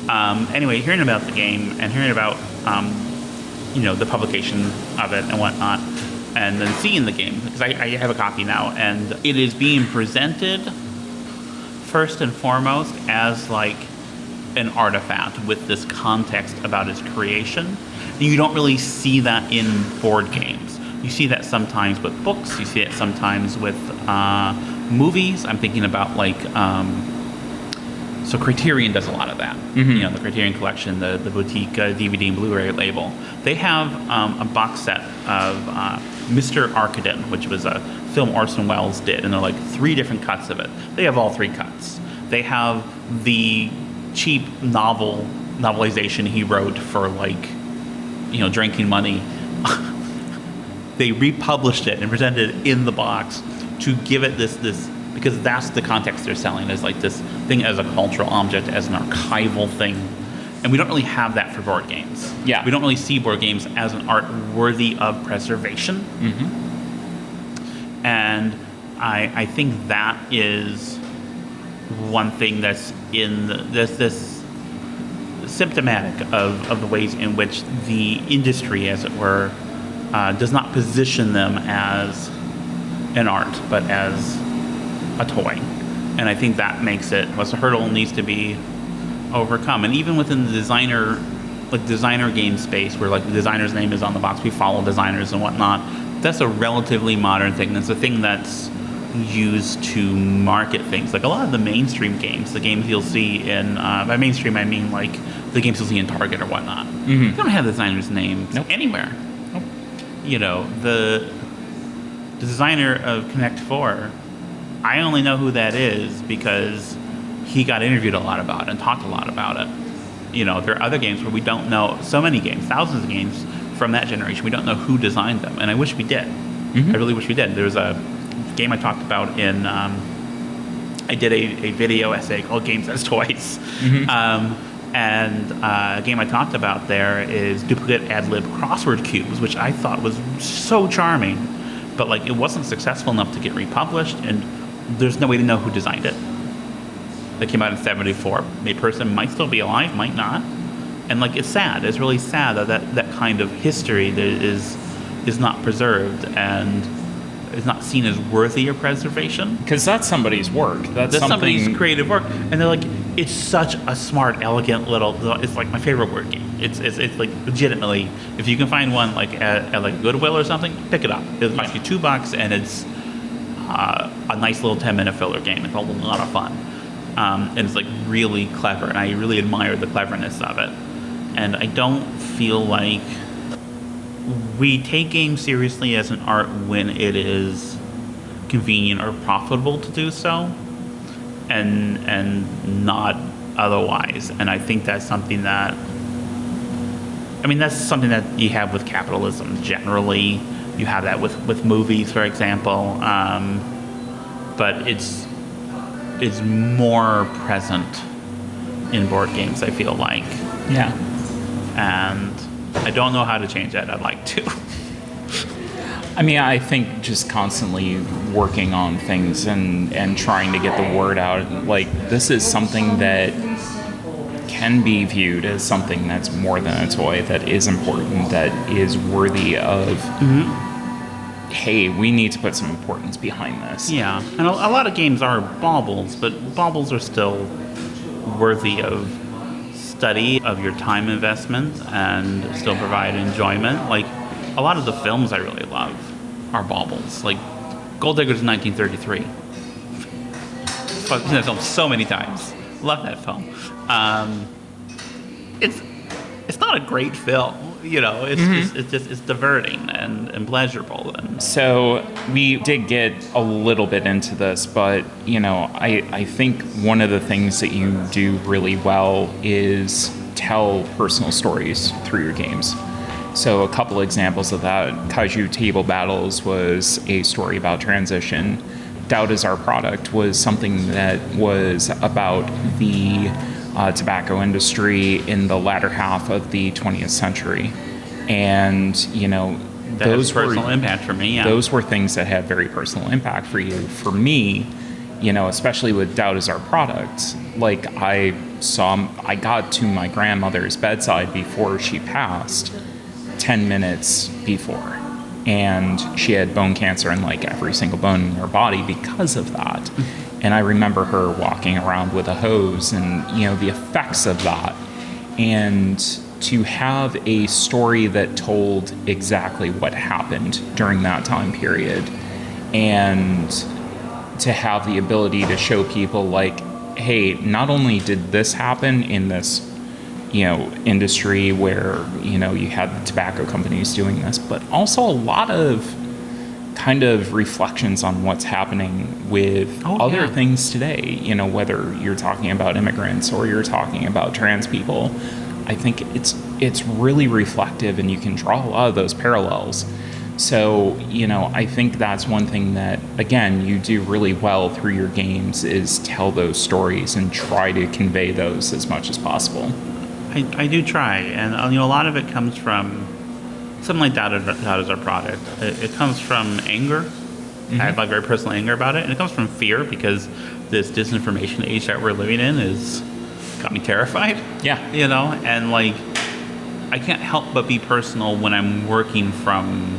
Anyway, hearing about the game and hearing about the publication of it and whatnot, and then seeing the game, because I have a copy now, and it is being presented first and foremost as like an artifact with this context about its creation. And you don't really see that in board games. You see that sometimes with books. You see it sometimes with movies. I'm thinking about like. So Criterion does a lot of that. Mm-hmm. The Criterion Collection, the boutique DVD and Blu-ray label. They have a box set of Mr. Arkadin, which was a film Orson Welles did, and they're like 3 different cuts of it. They have all 3 cuts. They have the cheap novelization he wrote for like, drinking money. They republished it and presented it in the box to give it this because that's the context they're selling, as like this thing as a cultural object, as an archival thing. And we don't really have that for board games. Yeah. We don't really see board games as an art worthy of preservation. Mm-hmm. And I think that is one thing that's in this symptomatic of the ways in which the industry, as it were, does not position them as an art, but as a toy. And I think that makes it, a hurdle needs to be overcome. And even within the designer game space, where like the designer's name is on the box, we follow designers and whatnot, that's a relatively modern thing. That's a thing that's used to market things. Like a lot of the mainstream games, the games you'll see in, by mainstream I mean like the games you'll see in Target or whatnot, they don't have the designer's name anywhere. Nope. The designer of Connect 4, I only know who that is because he got interviewed a lot about it and talked a lot about it. There are other games where we don't know, so many games, thousands of games from that generation, we don't know who designed them, and I wish we did. Mm-hmm. I really wish we did. There's a game I talked about in, I did a video essay called Games as Toys. Mm-hmm. And a game I talked about there is Duplicate Ad-Lib Crossword Cubes, which I thought was so charming, but like it wasn't successful enough to get republished, and there's no way to know who designed it. It came out in '74. A person might still be alive, might not. And like it's sad. It's really sad that kind of history that is not preserved and is not seen as worthy of preservation. Because that's somebody's work. That's somebody's creative work, and they're like, it's such a smart, elegant little. It's like my favorite word game. It's like legitimately, if you can find one like at like Goodwill or something, pick it up. It'll cost you $2, and it's a nice little 10-minute filler game. It's a lot of fun, and it's like really clever, and I really admire the cleverness of it. And I don't feel like we take games seriously as an art when it is convenient or profitable to do so, and not otherwise. And I think that's something that, that's something that you have with capitalism generally. You have that with movies, for example, but it's more present in board games, I feel like. Yeah. And I don't know how to change that. I'd like to. I think just constantly working on things and trying to get the word out. Like, this is something that can be viewed as something that's more than a toy, that is important, that is worthy of, hey, we need to put some importance behind this. Yeah. And a lot of games are baubles, but baubles are still worthy of study, of your time investment, and still provide enjoyment. Like, a lot of the films I really love are baubles. Like, Gold Digger's 1933. I've seen that film so many times. Love that film. It's not a great film, it's diverting and pleasurable. And so we did get a little bit into this, but I think one of the things that you do really well is tell personal stories through your games. So a couple examples of that: Kaiju Table Battles was a story about transition. Doubt Is Our Product was something that was about the tobacco industry in the latter half of the 20th century. And, those were personal impact for me. Yeah. Those were things that had very personal impact for you. For me, especially with Doubt Is Our Product, like I got to my grandmother's bedside before she passed, 10 minutes before. And she had bone cancer in like every single bone in her body because of that. And I remember her walking around with a hose and, the effects of that. And to have a story that told exactly what happened during that time period, and to have the ability to show people like, hey, not only did this happen in this, industry where, you had the tobacco companies doing this, but also a lot of kind of reflections on what's happening with other things today, whether you're talking about immigrants or you're talking about trans people. I think it's really reflective, and you can draw a lot of those parallels. So, I think that's one thing that, again, you do really well through your games, is tell those stories and try to convey those as much as possible. I do try, and a lot of it comes from something like Doubt Is Our Product. It comes from anger. I have like very personal anger about it, and it comes from fear, because this disinformation age that we're living in is got me terrified. Yeah. And like I can't help but be personal when I'm working from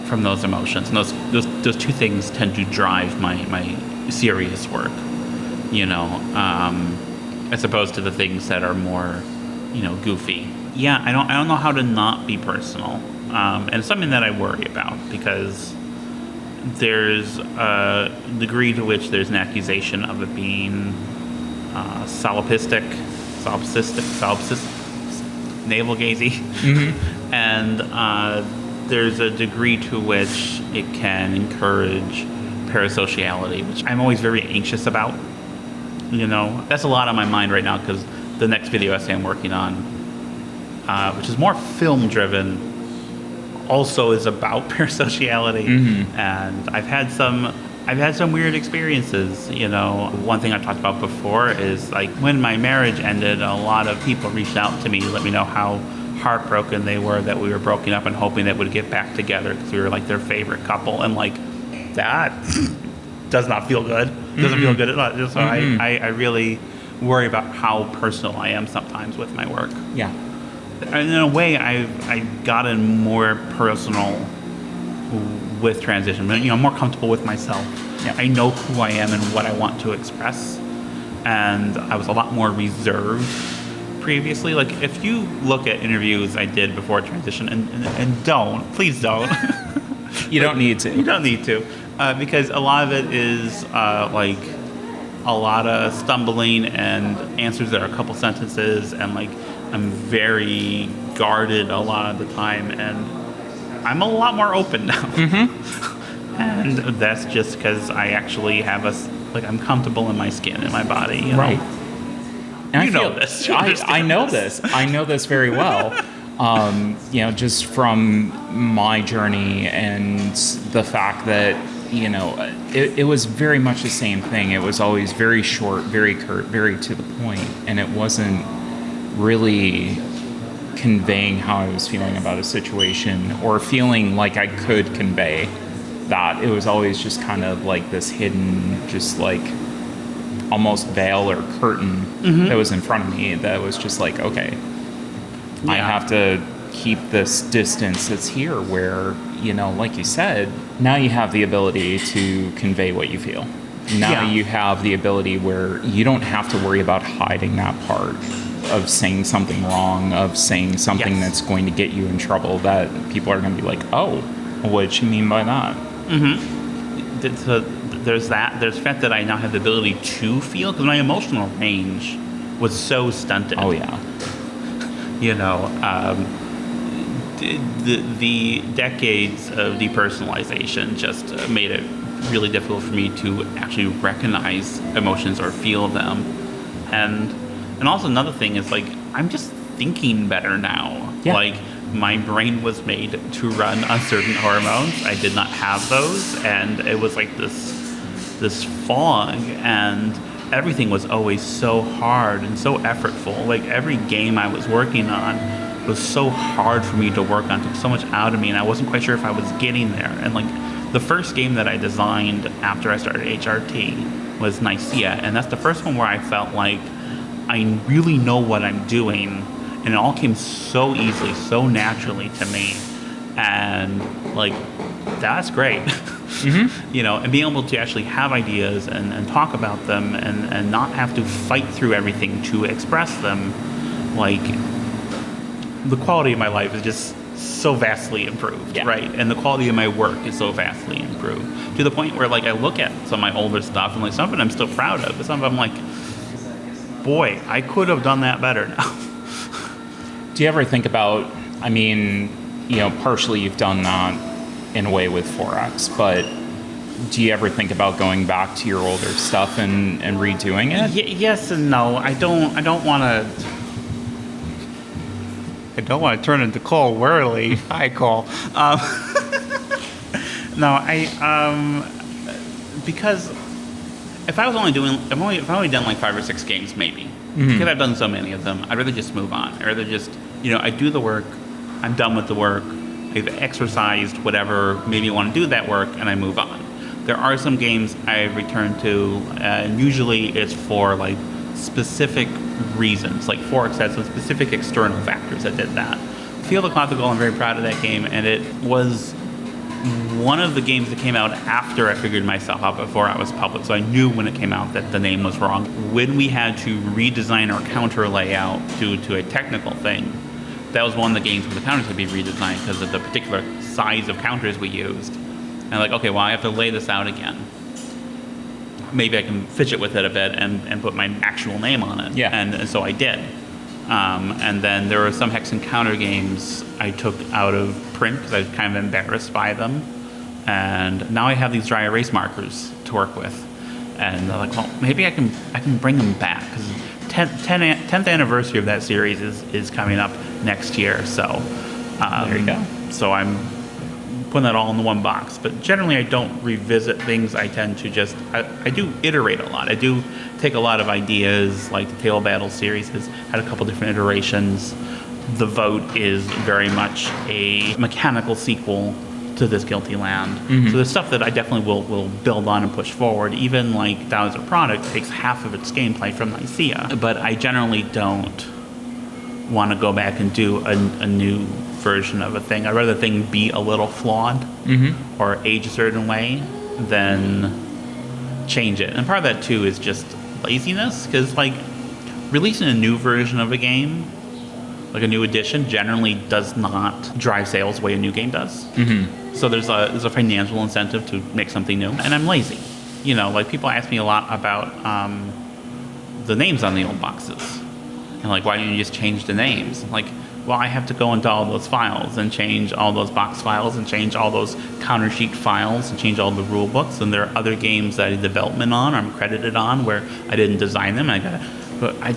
those emotions, and those two things tend to drive my serious work. As opposed to the things that are more, goofy. Yeah, I don't know how to not be personal. And it's something that I worry about, because there's a degree to which there's an accusation of it being solipsistic, navel-gazy. And there's a degree to which it can encourage parasociality, which I'm always very anxious about. That's a lot on my mind right now, because the next video essay I'm working on, which is more film-driven, also is about parasociality. And I've had some weird experiences. One thing I talked about before is like when my marriage ended, a lot of people reached out to me to let me know how heartbroken they were that we were broken up, and hoping that we'd get back together because we were like their favorite couple. And like that does not feel good. Doesn't feel good at all. So I really worry about how personal I am sometimes with my work. Yeah. in a way, I've gotten more personal with transition. I'm more comfortable with myself. Yeah. I know who I am and what I want to express, and I was a lot more reserved previously. Like, if you look at interviews I did before transition, and please don't. You don't need to. You don't need to, because a lot of it is like a lot of stumbling and answers that are a couple sentences, and like I'm very guarded a lot of the time, and I'm a lot more open now. Mm-hmm. And that's just because I actually have I'm comfortable in my skin, in my body. You right. know? And you know this. I know this. I know this very well. Just from my journey and the fact that, it was very much the same thing. It was always very short, very curt, very to the point, and it wasn't really conveying how I was feeling about a situation or feeling like I could convey that. It was always just kind of like this hidden, just like almost veil or curtain that was in front of me that was just like, okay, I have to keep this distance that's here where, like you said, now you have the ability to convey what you feel. Now you have the ability where you don't have to worry about hiding that part of saying something wrong, of saying something that's going to get you in trouble, that people are going to be like, oh, what did you mean by that? Mm-hmm. So there's that. There's the fact that I now have the ability to feel, because my emotional range was so stunted. Oh, yeah. The decades of depersonalization just made it really difficult for me to actually recognize emotions or feel them. And also another thing is, like, I'm just thinking better now. Yeah. Like, my brain was made to run on certain hormones. I did not have those, and it was like this fog, and everything was always so hard and so effortful. Like, every game I was working on was so hard for me to work on. It took so much out of me, and I wasn't quite sure if I was getting there. And like, the first game that I designed after I started HRT was Nicaea, and that's the first one where I felt like I really know what I'm doing, and it all came so easily, so naturally to me, and like, that's great. Mm-hmm. And being able to actually have ideas and talk about them and not have to fight through everything to express them, like, the quality of my life is just so vastly improved, right? And the quality of my work is so vastly improved, to the point where, like, I look at some of my older stuff and, like, some of it I'm still proud of, but some of it I'm like, boy, I could have done that better now. Do you ever think about, partially you've done that in a way with 4X, but do you ever think about going back to your older stuff and redoing it? Yes and no. I don't want to turn into Cole Worley. Hi, Cole. No, because if I only done like 5 or 6 games, maybe. Because I've done so many of them, I'd rather just move on. I'd rather just, I do the work, I'm done with the work, I've exercised whatever, maybe I want to do that work, and I move on. There are some games I return to, and usually it's for like specific reasons. Like 4X had some specific external factors that did that. Field of Classical, I'm very proud of that game, and it was one of the games that came out after I figured myself out, before I was public, so I knew when it came out that the name was wrong. When we had to redesign our counter layout due to a technical thing, that was one of the games where the counters had to be redesigned because of the particular size of counters we used. And like, okay, well, I have to lay this out again. Maybe I can fidget with it a bit and put my actual name on it. Yeah. And so I did. And then there were some Hex and Counter games I took out of print because I was kind of embarrassed by them. And now I have these dry erase markers to work with. And they're like, well, maybe I can bring them back, because 10th anniversary of that series is coming up next year. So there you go. So I'm putting that all in the one box. But generally, I don't revisit things. I tend to just I do iterate a lot. I do take a lot of ideas, like the Tale Battle series has had a couple different iterations. The Vote is very much a mechanical sequel to This Guilty Land. Mm-hmm. So there's stuff that I definitely will build on and push forward. Even like Thousands of Product takes half of its gameplay from Nicaea. But I generally don't want to go back and do a new version of a thing. I'd rather the thing be a little flawed or age a certain way than change it. And part of that too is just laziness, because like releasing a new version of a game, like a new edition, generally does not drive sales the way a new game does. So there's a financial incentive to make something new, and I'm lazy. You know, like people ask me a lot about the names on the old boxes, and like, why don't you just change the names? Like, well, I have to go into all those files and change all those box files and change all those counter sheet files and change all the rule books. And there are other games that I did development on or I'm credited on where I didn't design them. But I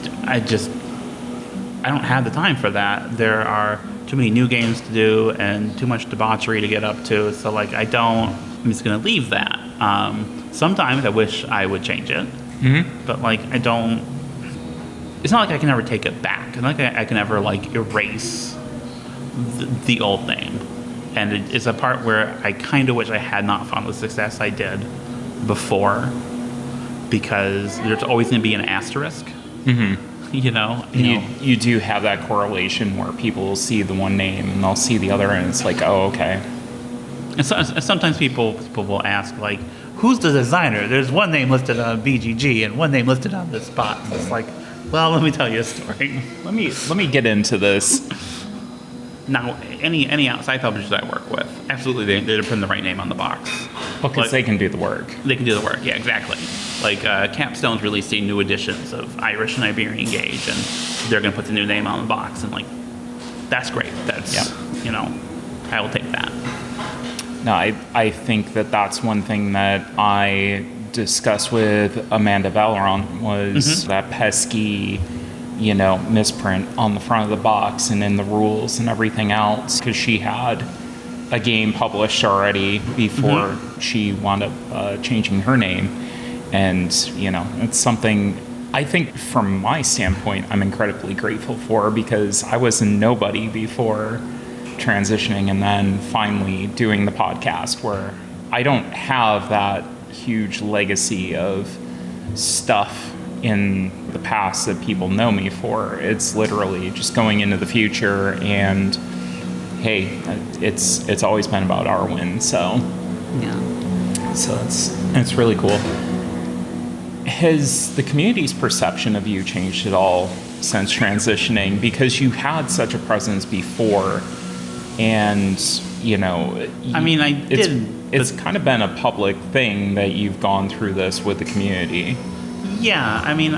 don't have the time for that. There are too many new games to do and too much debauchery to get up to. So like, I'm just going to leave that. Sometimes I wish I would change it, but like I don't. It's not like I can ever take it back. It's not like I can ever like erase the old name. And it's a part where I kind of wish I had not found the success I did before, because there's always going to be an asterisk. You know, you do have that correlation where people will see the one name and they'll see the other, and it's like, oh, okay. And sometimes people will ask, like, who's the designer? There's one name listed on BGG and one name listed on this spot. And it's like, well, let me tell you a story. Let me get into this. Now, any outside publishers I work with, absolutely, they put the right name on the box. Because they can do the work. They can do the work, yeah, exactly. Like Capstone's releasing new editions of Irish and Iberian Gauge, and they're going to put the new name on the box, and like, that's great. That's, you know, I will take that. No, I think that's one thing that I discussed with Amanda Valeron was that pesky, you know, misprint on the front of the box and in the rules and everything else, because she had a game published already before she wound up changing her name. And, you know, it's something I think from my standpoint I'm incredibly grateful for, because I was a nobody before transitioning and then finally doing the podcast, where I don't have that huge legacy of stuff in the past that people know me for. It's literally just going into the future, and hey, it's always been about Arwen, so it's really cool. Has the community's perception of you changed at all since transitioning? Because you had such a presence before, and you know, I mean, it's kind of been a public thing that you've gone through this with the community. Yeah, I mean,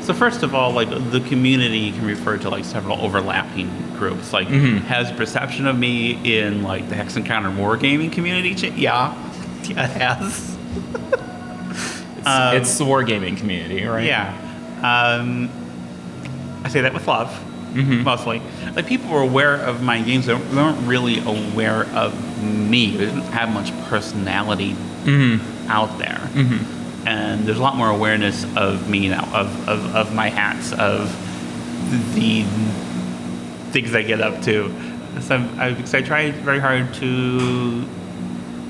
so first of all, like, the community can refer to like several overlapping groups. Like, has perception of me in like the Hex Encounter wargaming community? Yeah, it has. It's the wargaming community, right? Yeah. I say that with love, mostly. Like, people were aware of my games. They weren't really aware of me. They didn't have much personality out there. And there's a lot more awareness of me now, of my hats, of the things I get up to. So I try very hard to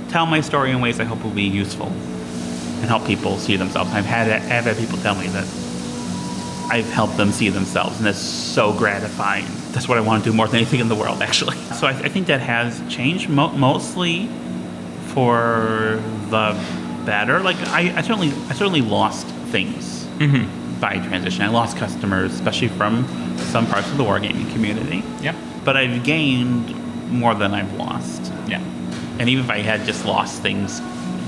tell my story in ways I hope will be useful and help people see themselves. I've had people tell me that I've helped them see themselves, and that's so gratifying. That's what I want to do more than anything in the world, actually. So I think that has changed mostly for the better. Like, I certainly lost things by transition. I lost customers, especially from some parts of the wargaming community. Yeah. But I've gained more than I've lost. Yeah. And even if I had just lost things,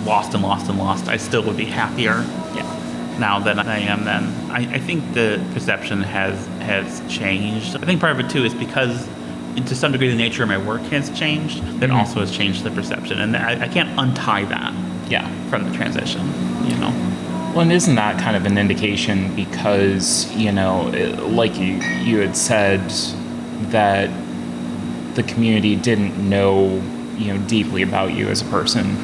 lost, I still would be happier now than I am then. I think the perception has changed. I think part of it too is because to some degree the nature of my work has changed. That also has changed the perception, and I can't untie that from the transition, you know. Well, and isn't that kind of an indication, because, you know, like you had said that the community didn't know, you know, deeply about you as a person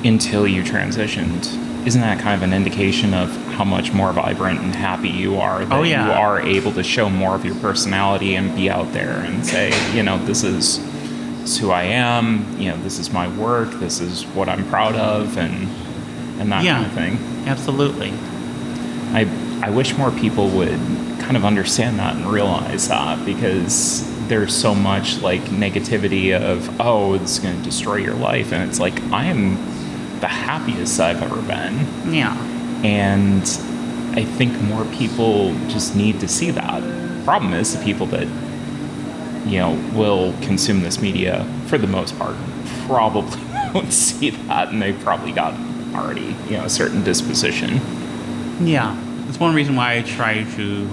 until you transitioned. Isn't that kind of an indication of how much more vibrant and happy you are? That you are able to show more of your personality and be out there and say, you know, this is who I am, you know, this is my work, this is what I'm proud of, and that kind of thing. Absolutely. I wish more people would kind of understand that and realize that, because there's so much like negativity of, oh, it's going to destroy your life. And it's like, I am the happiest I've ever been. Yeah. And I think more people just need to see that. Problem is, the people that, you know, will consume this media for the most part probably won't see that, and they've probably got already, you know, a certain disposition. Yeah. It's one reason why I try to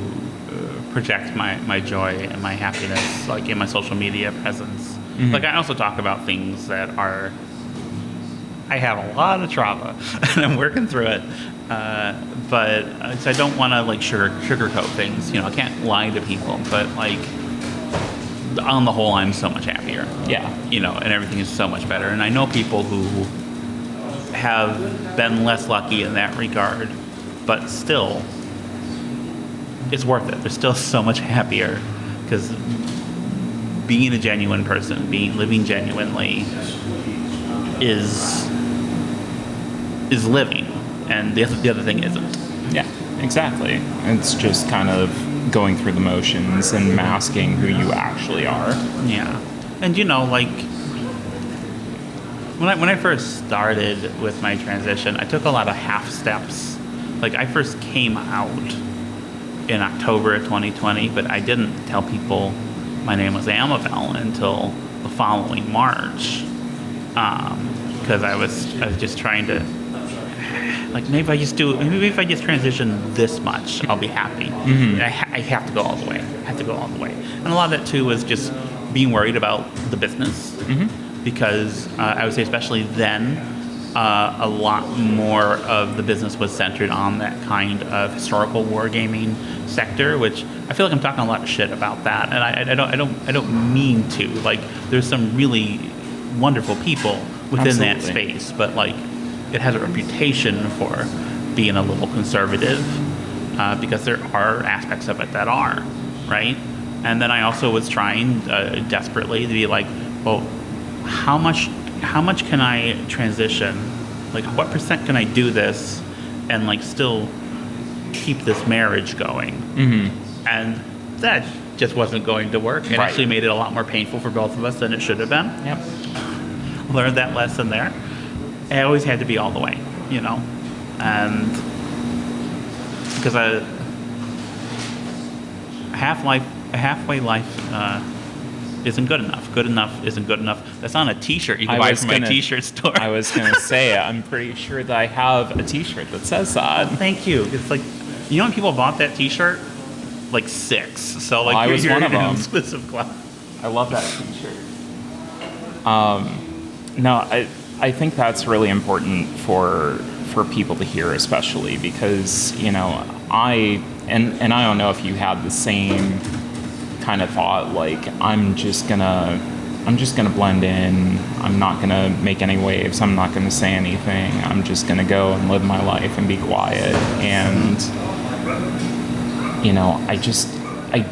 project my joy and my happiness, like, in my social media presence. Mm-hmm. Like, I also talk about things that are... I have a lot of trauma, and I'm working through it. But so I don't want to, like, sugarcoat things. You know, I can't lie to people, but, like, on the whole, I'm so much happier. Yeah. You know, and everything is so much better. And I know people who have been less lucky in that regard, but still, it's worth it. They're still so much happier, because being a genuine person, living genuinely, is living, and the other thing isn't. Yeah, exactly. It's just kind of going through the motions and masking who you actually are. Yeah. And, you know, like, when I first started with my transition, I took a lot of half steps. Like, I first came out in October of 2020, but I didn't tell people my name was Amabel until the following March, because I was just trying to, like, maybe if I just transition this much, I'll be happy. Mm-hmm. I have to go all the way. And a lot of it too was just being worried about the business, mm-hmm. because I would say especially then, a lot more of the business was centered on that kind of historical wargaming sector, which I feel like I'm talking a lot of shit about that, and I don't mean to. Like, there's some really wonderful people within Absolutely. that space, but, like, it has a reputation for being a little conservative, because there are aspects of it that are, right? And then I also was trying desperately to be like, well, how much can I transition? Like, what percent can I do this and, like, still keep this marriage going? Mm-hmm. And that just wasn't going to work. It actually made it a lot more painful for both of us than it should have been. Yep. Learned that lesson there. I always had to be all the way, you know, and because a halfway life isn't good enough. Good enough isn't good enough. That's on a T-shirt you can buy from my T-shirt store. I was gonna say, I'm pretty sure that I have a T-shirt that says that. Thank you. It's like, you know, when people bought that T-shirt, like 6. So, like, I was one of them. Exclusive club. I love that T-shirt. No, I think that's really important for people to hear, especially because, you know, I don't know if you had the same kind of thought, like, I'm just gonna blend in, I'm not gonna make any waves, I'm not gonna say anything, I'm just gonna go and live my life and be quiet. And, you know, I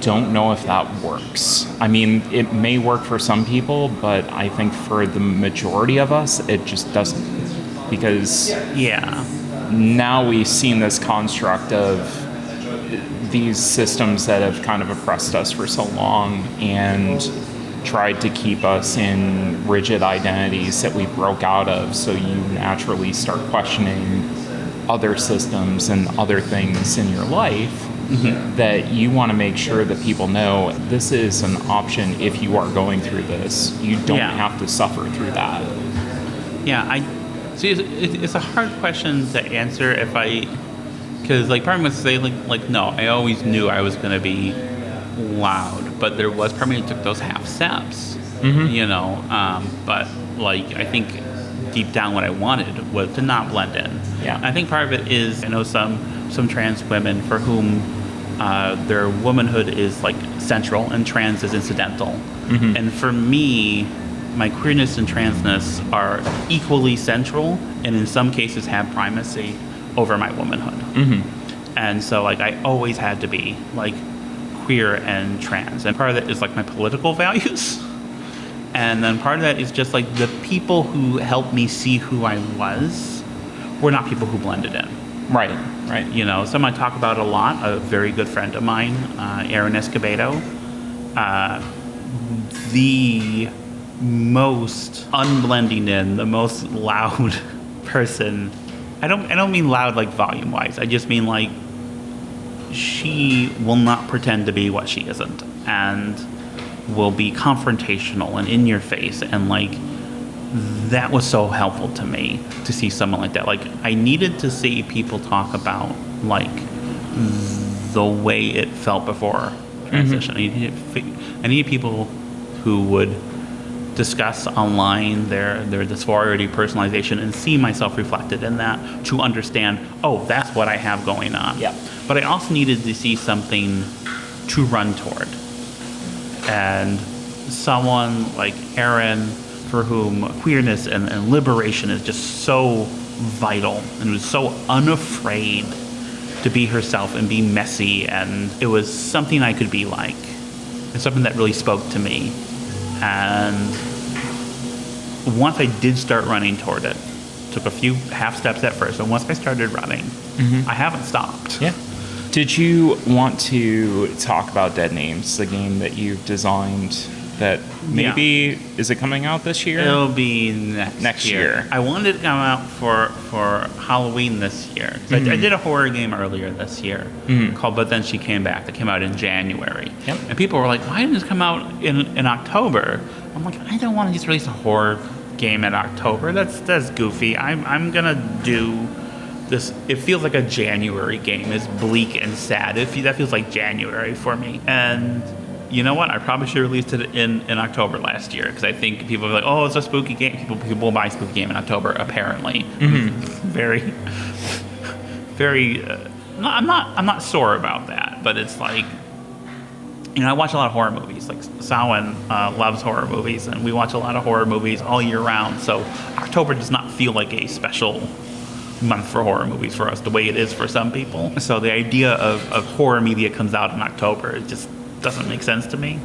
don't know if that works. I mean, it may work for some people, but I think for the majority of us, it just doesn't. Because now we've seen this construct of these systems that have kind of oppressed us for so long and tried to keep us in rigid identities that we broke out of. So you naturally start questioning other systems and other things in your life. Mm-hmm. That you want to make sure that people know this is an option if you are going through this. You don't have to suffer through that. Yeah, see. It's a hard question to answer because, like, part of me would say like no, I always knew I was going to be loud, but there was part of me that took those half steps, mm-hmm. you know. But, like, I think deep down what I wanted was to not blend in. Yeah, I think part of it is I know some trans women for whom their womanhood is, like, central and trans is incidental. Mm-hmm. And for me, my queerness and transness are equally central and in some cases have primacy over my womanhood. Mm-hmm. And so, like, I always had to be, like, queer and trans. And part of that is, like, my political values. And then part of that is just, like, the people who helped me see who I was were not people who blended in. Right, right. You know, someone I talk about a lot, a very good friend of mine, Aaron Escobedo. The most unblending in, the most loud person. I don't mean loud like volume wise. I just mean like she will not pretend to be what she isn't, and will be confrontational and in your face, and like that was so helpful to me to see someone like that. Like I needed to see people talk about like the way it felt before transition. I needed people who would discuss online their dysphoria or depersonalization and see myself reflected in that to understand, oh, that's what I have going on. Yeah. But I also needed to see something to run toward. And someone like Aaron, for whom queerness and liberation is just so vital and was so unafraid to be herself and be messy, and it was something I could be like, and something that really spoke to me. And once I did start running toward it, took a few half steps at first, and once I started running, I haven't stopped. Yeah. Did you want to talk about Dead Names, the game that you've designed that maybe, is it coming out this year? It'll be next year. I wanted it to come out for Halloween this year. So I did a horror game earlier this year called But Then She Came Back, that came out in January. Yep. And people were like, why didn't this come out in October? I'm like, I don't want to just release a horror game in October. That's goofy. I'm going to do this. It feels like a January game. It's bleak and sad. That feels like January for me. And you know what? I probably should have released it in October last year, because I think people are like, oh, it's a spooky game. People will buy a spooky game in October, apparently. Very, very. I'm not sore about that, but it's like, you know, I watch a lot of horror movies. Like Samhain loves horror movies, and we watch a lot of horror movies all year round. So October does not feel like a special month for horror movies for us, the way it is for some people. So the idea of horror media comes out in October, it just doesn't make sense to me.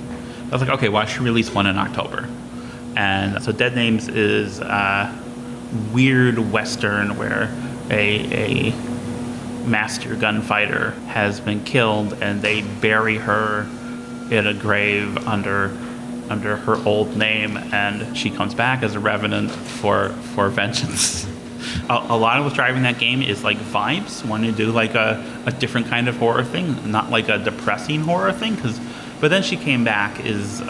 I was like, okay, well, I should release one in October. And so Dead Names is a weird Western where a master gunfighter has been killed, and they bury her in a grave under her old name, and she comes back as a revenant for vengeance. A lot of what's driving that game is like vibes, wanting to do like a different kind of horror thing, not like a depressing horror thing. But Then She Came Back is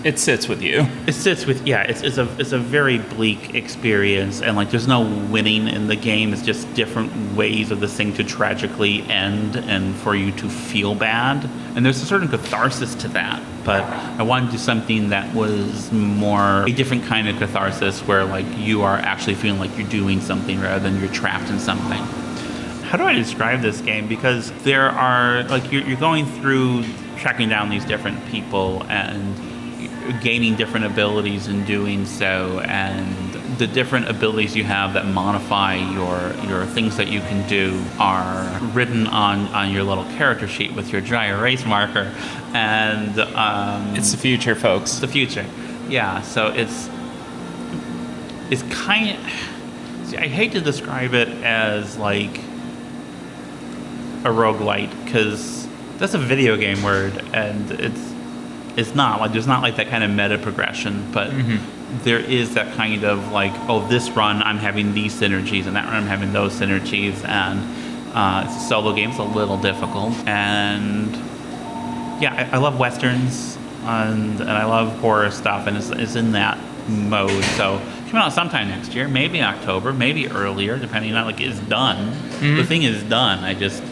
it sits with you. It sits with, yeah. It's a very bleak experience, and like there's no winning in the game. It's just different ways of this thing to tragically end and for you to feel bad. And there's a certain catharsis to that. But I wanted to do something that was more a different kind of catharsis, where like you are actually feeling like you're doing something rather than you're trapped in something. How do I describe this game? Because there are like you're going through tracking down these different people and gaining different abilities in doing so, and the different abilities you have that modify your things that you can do are written on your little character sheet with your dry erase marker. And it's the future, folks. It's the future. Yeah, so it's kind of, see, I hate to describe it as like a roguelite, because that's a video game word, and it's not like, there's not like that kind of meta progression, but there is that kind of like, oh, this run I'm having these synergies, and that run I'm having those synergies, and it's a solo game. It's a little difficult, and yeah, I love westerns, and I love horror stuff, and it's in that mode. So coming out sometime next year, maybe October, maybe earlier, depending on like it's done. The thing is done. I just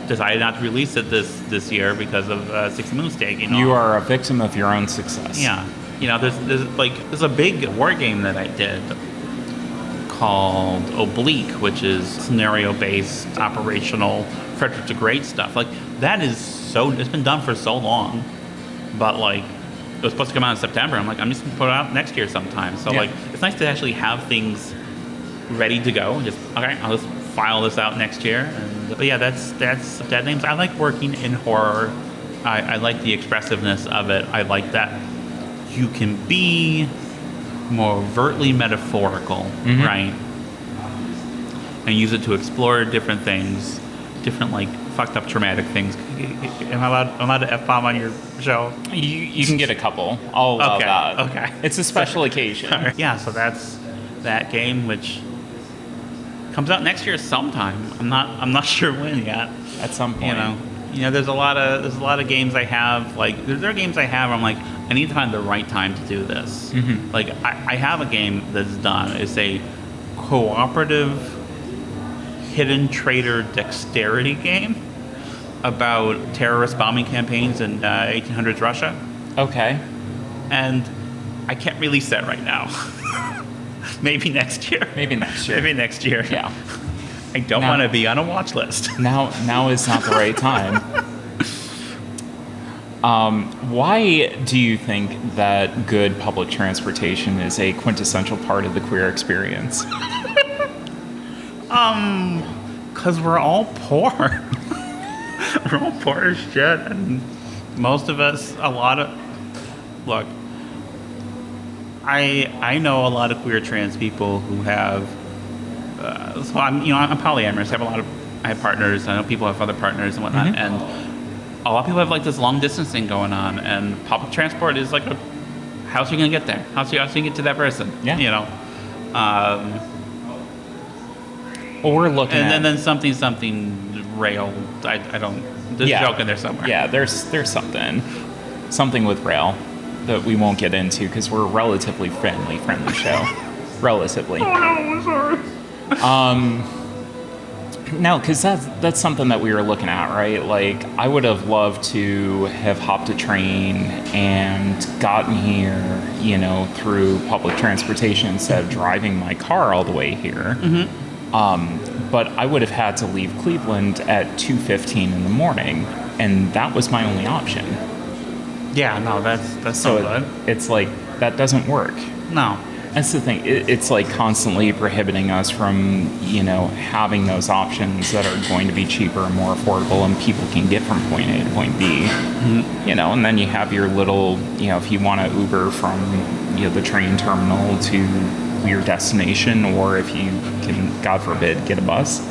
decided not to release it this year because of 6 Moons taking off. You are a victim of your own success. Yeah, you know, there's a big war game that I did called Oblique, which is scenario-based, operational Frederick the Great stuff. Like that is it's been done for so long, but like it was supposed to come out in September. I'm like, I'm just gonna put it out next year sometime. So like it's nice to actually have things ready to go. Just okay, I'll just file this out next year. But yeah, that's Dead Names. I like working in horror. I like the expressiveness of it. I like that you can be more overtly metaphorical, right? and use it to explore different things, different like fucked up traumatic things. Am I allowed to F-bomb on your show? You can get a couple. I'll allow that. Okay. It's a special occasion. Right. Yeah, so that's that game, which comes out next year sometime. I'm not sure when yet. At some point. You know, there's a lot of games I have. Like there are games I have where I'm like, I need to find the right time to do this. Mm-hmm. Like I have a game that's done. It's a cooperative hidden traitor dexterity game about terrorist bombing campaigns in 1800s Russia. Okay. And I can't release that right now. Maybe next year. Maybe next year. Maybe next year. Yeah. I don't want to be on a watch list. Now is not the right time. Why do you think that good public transportation is a quintessential part of the queer experience? Because we're all poor. We're all poor as shit. And most of us, look, I know a lot of queer trans people who have, so I'm polyamorous. I have partners. I know people have other partners and whatnot. Mm-hmm. And a lot of people have like this long distance thing going on. And public transport is like how's you going to get there? How's you going to get to that person? Yeah. You know? Well, we're looking at... And then something rail. I don't... There's a joke in there somewhere. Yeah, there's something with rail that we won't get into because we're a relatively friendly show. Relatively. Oh no, sorry. No, because that's something that we were looking at, right? Like, I would have loved to have hopped a train and gotten here, through public transportation instead of driving my car all the way here. Mm-hmm. But I would have had to leave Cleveland at 2:15 in the morning, and that was my only option. Yeah, no, that's so good. It's like, that doesn't work. No. That's the thing. It's like constantly prohibiting us from, having those options that are going to be cheaper and more affordable and people can get from point A to point B. Mm-hmm. And then you have your little, if you want to Uber from, the train terminal to your destination, or if you can, God forbid, get a bus,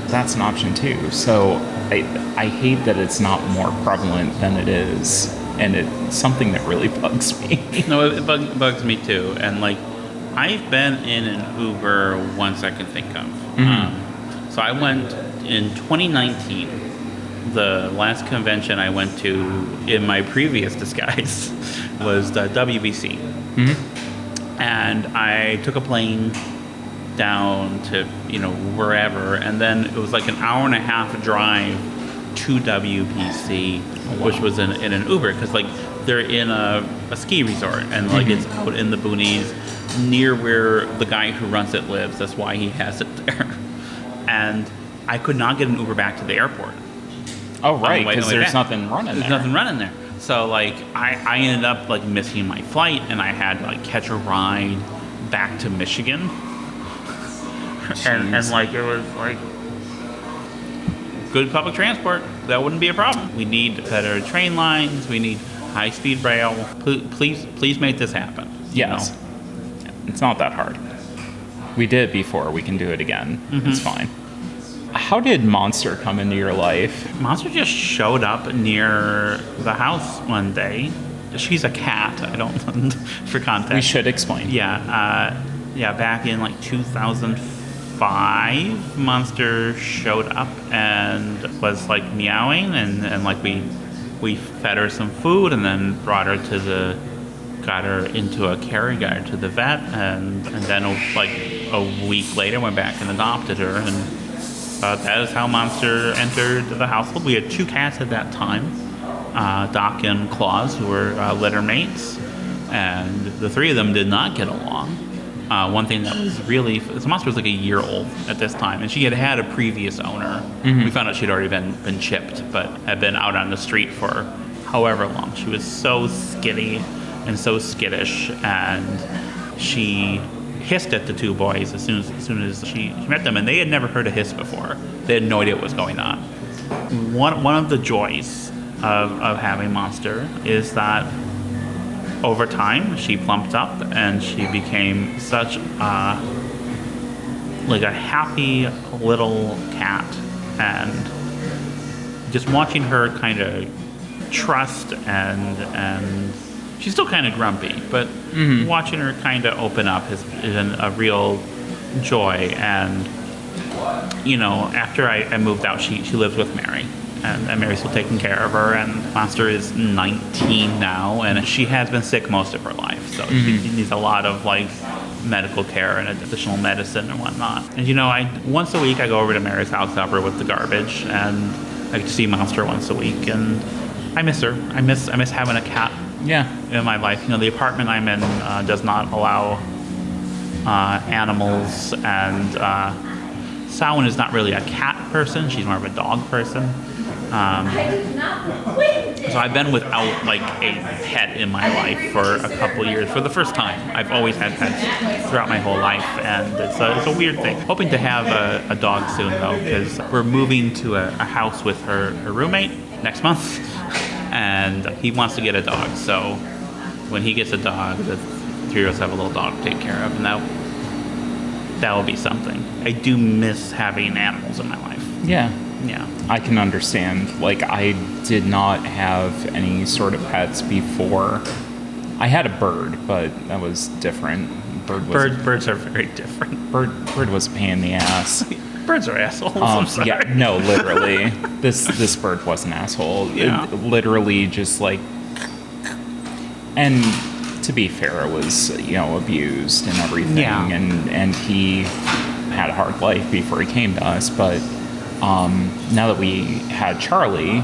that's an option too. So I hate that it's not more prevalent than it is. And it's something that really bugs me. No, it bugs me too. And like, I've been in an Uber once I can think of. Mm-hmm. So I went in 2019. The last convention I went to in my previous disguise was the WBC. Mm-hmm. And I took a plane down to, wherever. And then it was like an hour and a half drive to WBC, which was in an Uber, because like they're in a ski resort and like it's out in the boonies near where the guy who runs it lives. That's why he has it there. And I could not get an Uber back to the airport. Oh, right, because there's nothing running there. There's nothing running there. So like I ended up like missing my flight, and I had to like catch a ride back to Michigan. and like it was like good public transport, that wouldn't be a problem. We need better train lines. We need high-speed rail. Please make this happen. Yes. It's not that hard. We did it before. We can do it again. Mm-hmm. It's fine. How did Monster come into your life? Monster just showed up near the house one day. She's a cat. I don't... for context. We should explain. Yeah. Back in like 2005, Monster showed up and was like meowing, and like we fed her some food and then got her into a carry guide to the vet, and then like a week later went back and adopted her, and that is how Monster entered the household. We had 2 cats at that time, Doc and Claus, who were litter mates, and the 3 of them did not get along. One thing that was really... So Monster was like a year old at this time, and she had a previous owner. Mm-hmm. We found out she'd already been chipped, but had been out on the street for however long. She was so skitty and so skittish, and she hissed at the 2 boys as soon as she met them, and they had never heard a hiss before. They had no idea what was going on. One of the joys of having Monster is that over time she plumped up and she became such a like a happy little cat, and just watching her kind of trust and she's still kind of grumpy, but watching her kind of open up is a real joy. And after I moved out, she lives with Mary, and Mary's still taking care of her. And Monster is 19 now, and she has been sick most of her life, so she needs a lot of medical care and additional medicine and whatnot. And I once a week I go over to Mary's house to help her with the garbage, and I get to see Monster once a week, and I miss her. I miss having a cat. Yeah. In my life, the apartment I'm in does not allow animals, and Samhain is not really a cat person. She's more of a dog person. So I've been without a pet in my life for a couple years for the first time. I've always had pets throughout my whole life, and it's a weird thing. Hoping to have a dog soon though, because we're moving to a house with her roommate next month, and he wants to get a dog. So when he gets a dog, the three of us have a little dog to take care of, and that will be something. I do miss having animals in my life. Yeah. Yeah. I can understand. I did not have any sort of pets before. I had a bird, but that was different. Birds are very different. Bird was a pain in the ass. Birds are assholes. I'm sorry. Yeah, no, literally. This bird was an asshole. Yeah. It literally just and to be fair, it was abused and everything, Yeah. and he had a hard life before he came to us. But now that we had Charlie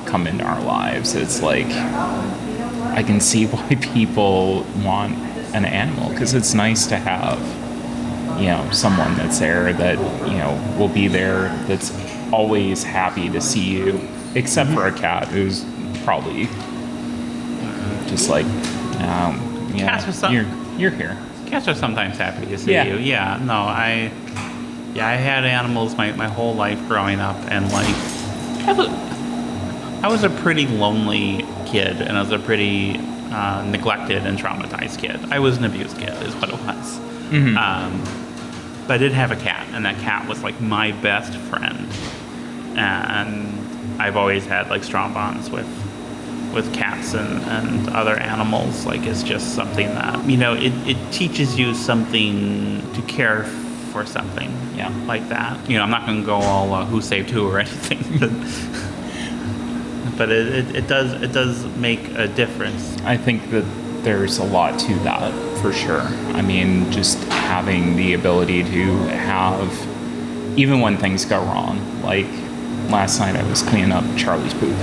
come into our lives, it's I can see why people want an animal, because it's nice to have someone that's there that will be there, that's always happy to see you, except for a cat who's probably just you're here. Cats are sometimes happy to see you. Yeah, no, I had animals my whole life growing up, and I was a pretty lonely kid, and I was a pretty neglected and traumatized kid. I was an abused kid, is what it was. But I did have a cat, and that cat was my best friend, and I've always had strong bonds with cats and other animals. It's just something that it teaches you something to care for something, like that. I'm not going to go all Who Saved Who or anything, but it does make a difference. I think that there's a lot to that, for sure. I mean, just having the ability to have, even when things go wrong, last night I was cleaning up Charlie's poop,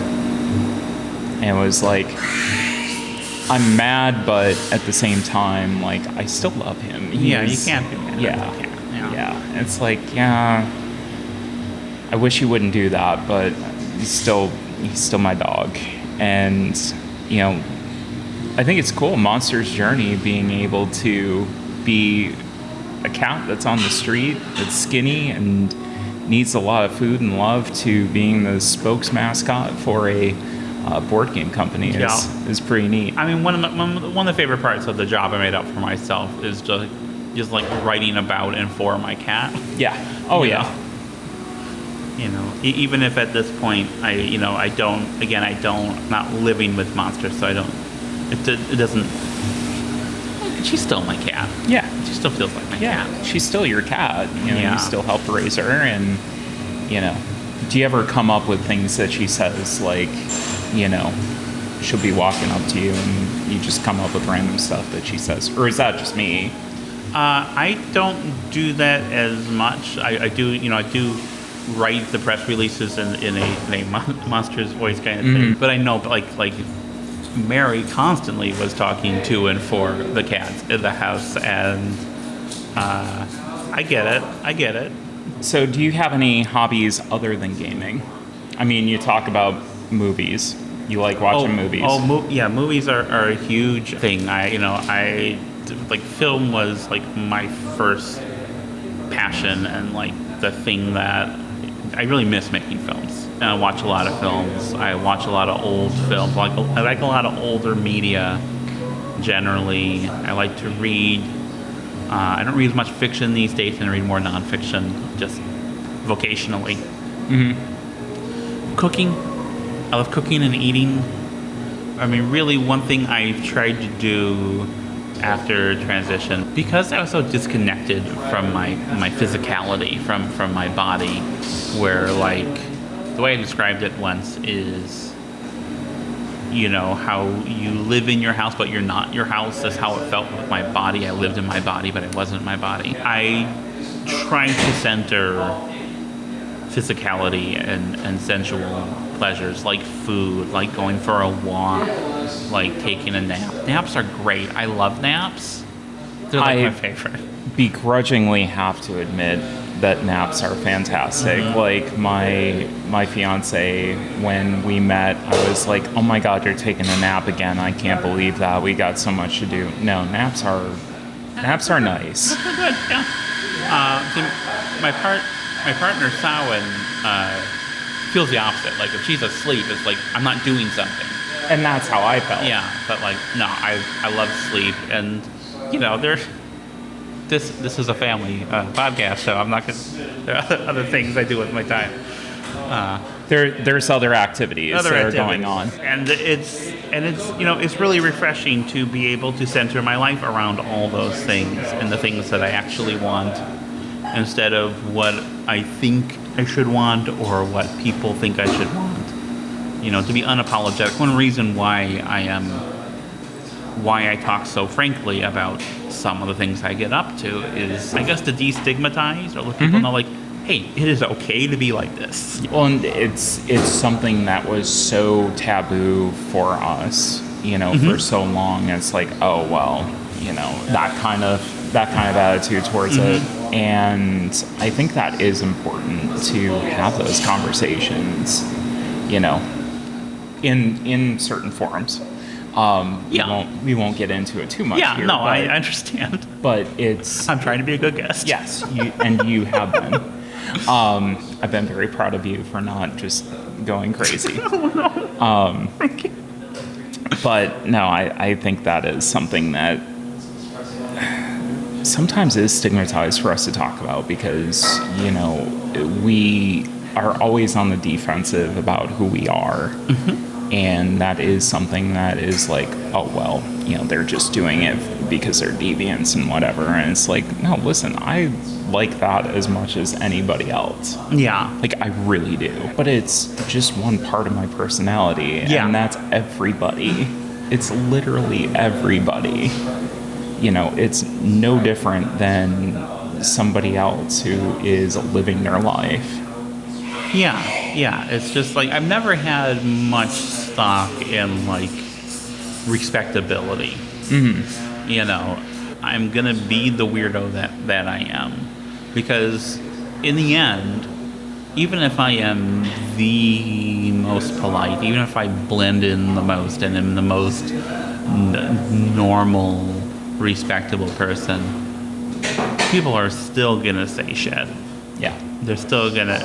and it was I'm mad, but at the same time, I still love him. You can't be mad. Yeah. It's I wish he wouldn't do that, but he's still my dog. And I think it's cool, Monster's journey, being able to be a cat that's on the street, that's skinny and needs a lot of food and love, to being the spokes mascot for a board game company is pretty neat. I mean, one of the favorite parts of the job I made up for myself is just writing about and for my cat. Yeah. Oh, yeah. Even if at this point I'm not living with Monster, so it doesn't. She's still my cat. Yeah. She still feels like my cat. She's still your cat. You still help raise her, and do you ever come up with things that she says, she'll be walking up to you and you just come up with random stuff that she says? Or is that just me? I don't do that as much. I do write the press releases in a Monster's voice kind of thing. But I know, Mary constantly was talking to and for the cats in the house, and I get it. So do you have any hobbies other than gaming? I mean, you talk about movies. You like watching movies. Movies are a huge thing. Film was my first passion, and the thing that I really miss making films. And I watch a lot of films. I watch a lot of old films. I like a lot of older media generally. I like to read. I don't read as much fiction these days, and I read more nonfiction, just vocationally. Cooking. I love cooking and eating. I mean, really, one thing I've tried to do after transition, because I was so disconnected from my physicality, from my body, where, like, the way I described it once is, you know, how you live in your house, but you're not your house. That's how it felt with my body. I lived in my body, but I wasn't my body. I tried to center physicality and sensual pleasures, like food, like going for a walk, like taking a nap. Naps are great. I love naps. They're like my favorite. Begrudgingly have to admit that naps are fantastic. Like my fiance, when we met, I was like, oh my God, you're taking a nap again. I can't believe that. We got so much to do. No, naps are nice. Naps are good, yeah. So my partner, Samhain, feels the opposite. Like, if she's asleep, it's like, I'm not doing something. And that's how I felt. Yeah, but, like, no, I love sleep. And, you know, this is a family podcast, so I'm not going to... There are other things I do with my time. There's other activities that are going on. And it's you know, it's really refreshing to be able to center my life around all those things and the things that I actually want, instead of what I think I should want or what people think I should want. You know, to be unapologetic. One reason why I talk so frankly about some of the things I get up to is, I guess, to destigmatize or let people know, like, hey, it is okay to be like this. Well, and it's something that was so taboo for us, you know, for so long. It's like, oh well, you know, that kind of attitude towards it. And I think that is important to have those conversations, you know, in certain forms. We won't get into it too much here. No, I understand. But it's... I'm trying to be a good guest. Yes, you have been. I've been very proud of you for not just going crazy. Thank you. But no, I think that is something that sometimes is stigmatized for us to talk about, because, you know, we are always on the defensive about who we are. And that is something that is like, oh, well, you know, they're just doing it because they're deviants and whatever. And it's like, no, listen, I like that as much as anybody else. Yeah. Like, I really do. But it's just one part of my personality. Yeah. And that's everybody. It's literally everybody. You know, it's no different than somebody else who is living their life. Yeah, it's just like, I've never had much stock in, like, respectability. You know, I'm gonna be the weirdo that I am, because in the end, even if I am the most polite, even if I blend in the most and am the most normal, respectable person, people are still gonna say shit. Yeah. They're still gonna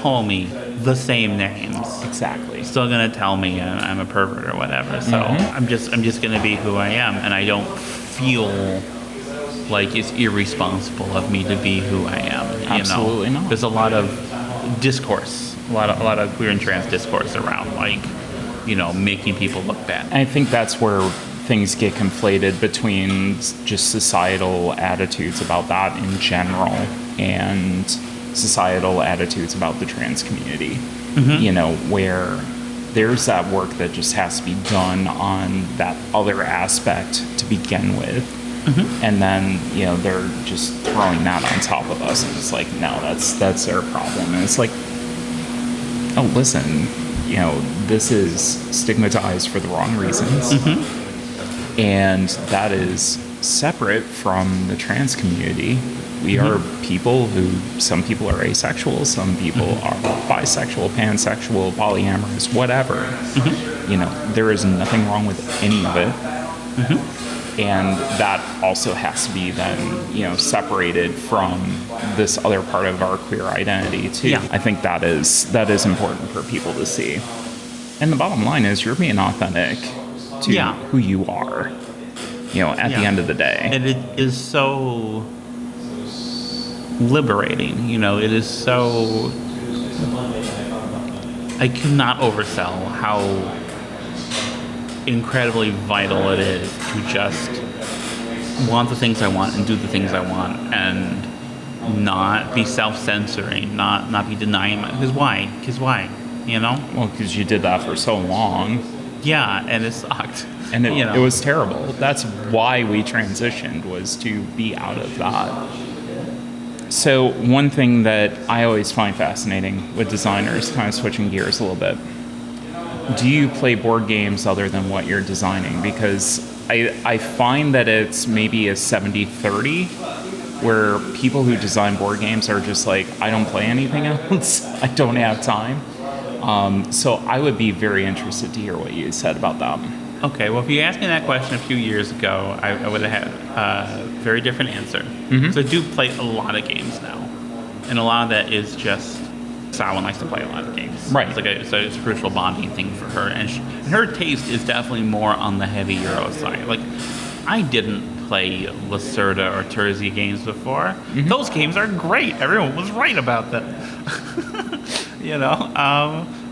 call me the same names. Exactly. Still gonna tell me I'm a pervert or whatever. So I'm just gonna be who I am, and I don't feel like it's irresponsible of me to be who I am. Absolutely not. There's a lot of discourse, a lot of queer and trans discourse around, like, you know, making people look bad. I think that's where things get conflated between just societal attitudes about that in general and societal attitudes about the trans community. You know, where there's that work that just has to be done on that other aspect to begin with. And then, you know, they're just throwing that on top of us, and it's like, no, that's their problem. And it's like, oh, listen, you know, this is stigmatized for the wrong reasons. And that is separate from the trans community. We are people some people are asexual, some people are bisexual, pansexual, polyamorous, whatever. You know, there is nothing wrong with any of it. And that also has to be then, you know, separated from this other part of our queer identity too. Yeah. I think that is important for people to see. And the bottom line is, you're being authentic to who you are. at the end of the day. And it is so liberating. It is so... I cannot oversell how incredibly vital it is to just want the things I want and do the things I want and not be self-censoring, not be denying because why? Well, because you did that for so long. Yeah, and it sucked. And it was terrible. That's why we transitioned, was to be out of that. So one thing that I always find fascinating with designers, kind of switching gears a little bit, do you play board games other than what you're designing? Because I find that it's maybe a 70-30, where people who design board games are just like, I don't play anything else. I don't have time. So I would be very interested to hear what you said about that. Okay, well, if you asked me that question a few years ago, I would have had a very different answer. Mm-hmm. So I do play a lot of games now. And a lot of that is just Sawa likes to play a lot of games. Right. It's a crucial bonding thing for her. And her taste is definitely more on the heavy Euro side. Like, I didn't play Lacerda or Terzi games before. Mm-hmm. Those games are great. Everyone was right about them.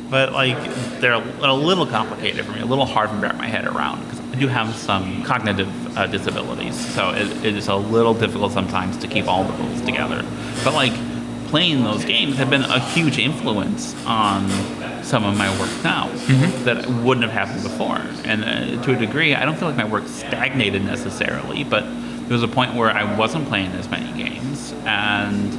But like they're a little complicated for me, a little hard for me to wrap my head around because I do have some cognitive disabilities, so it is a little difficult sometimes to keep all the rules together. But like playing those games have been a huge influence on some of my work now that wouldn't have happened before. And to a degree, I don't feel like my work stagnated necessarily, but there was a point where I wasn't playing as many games, and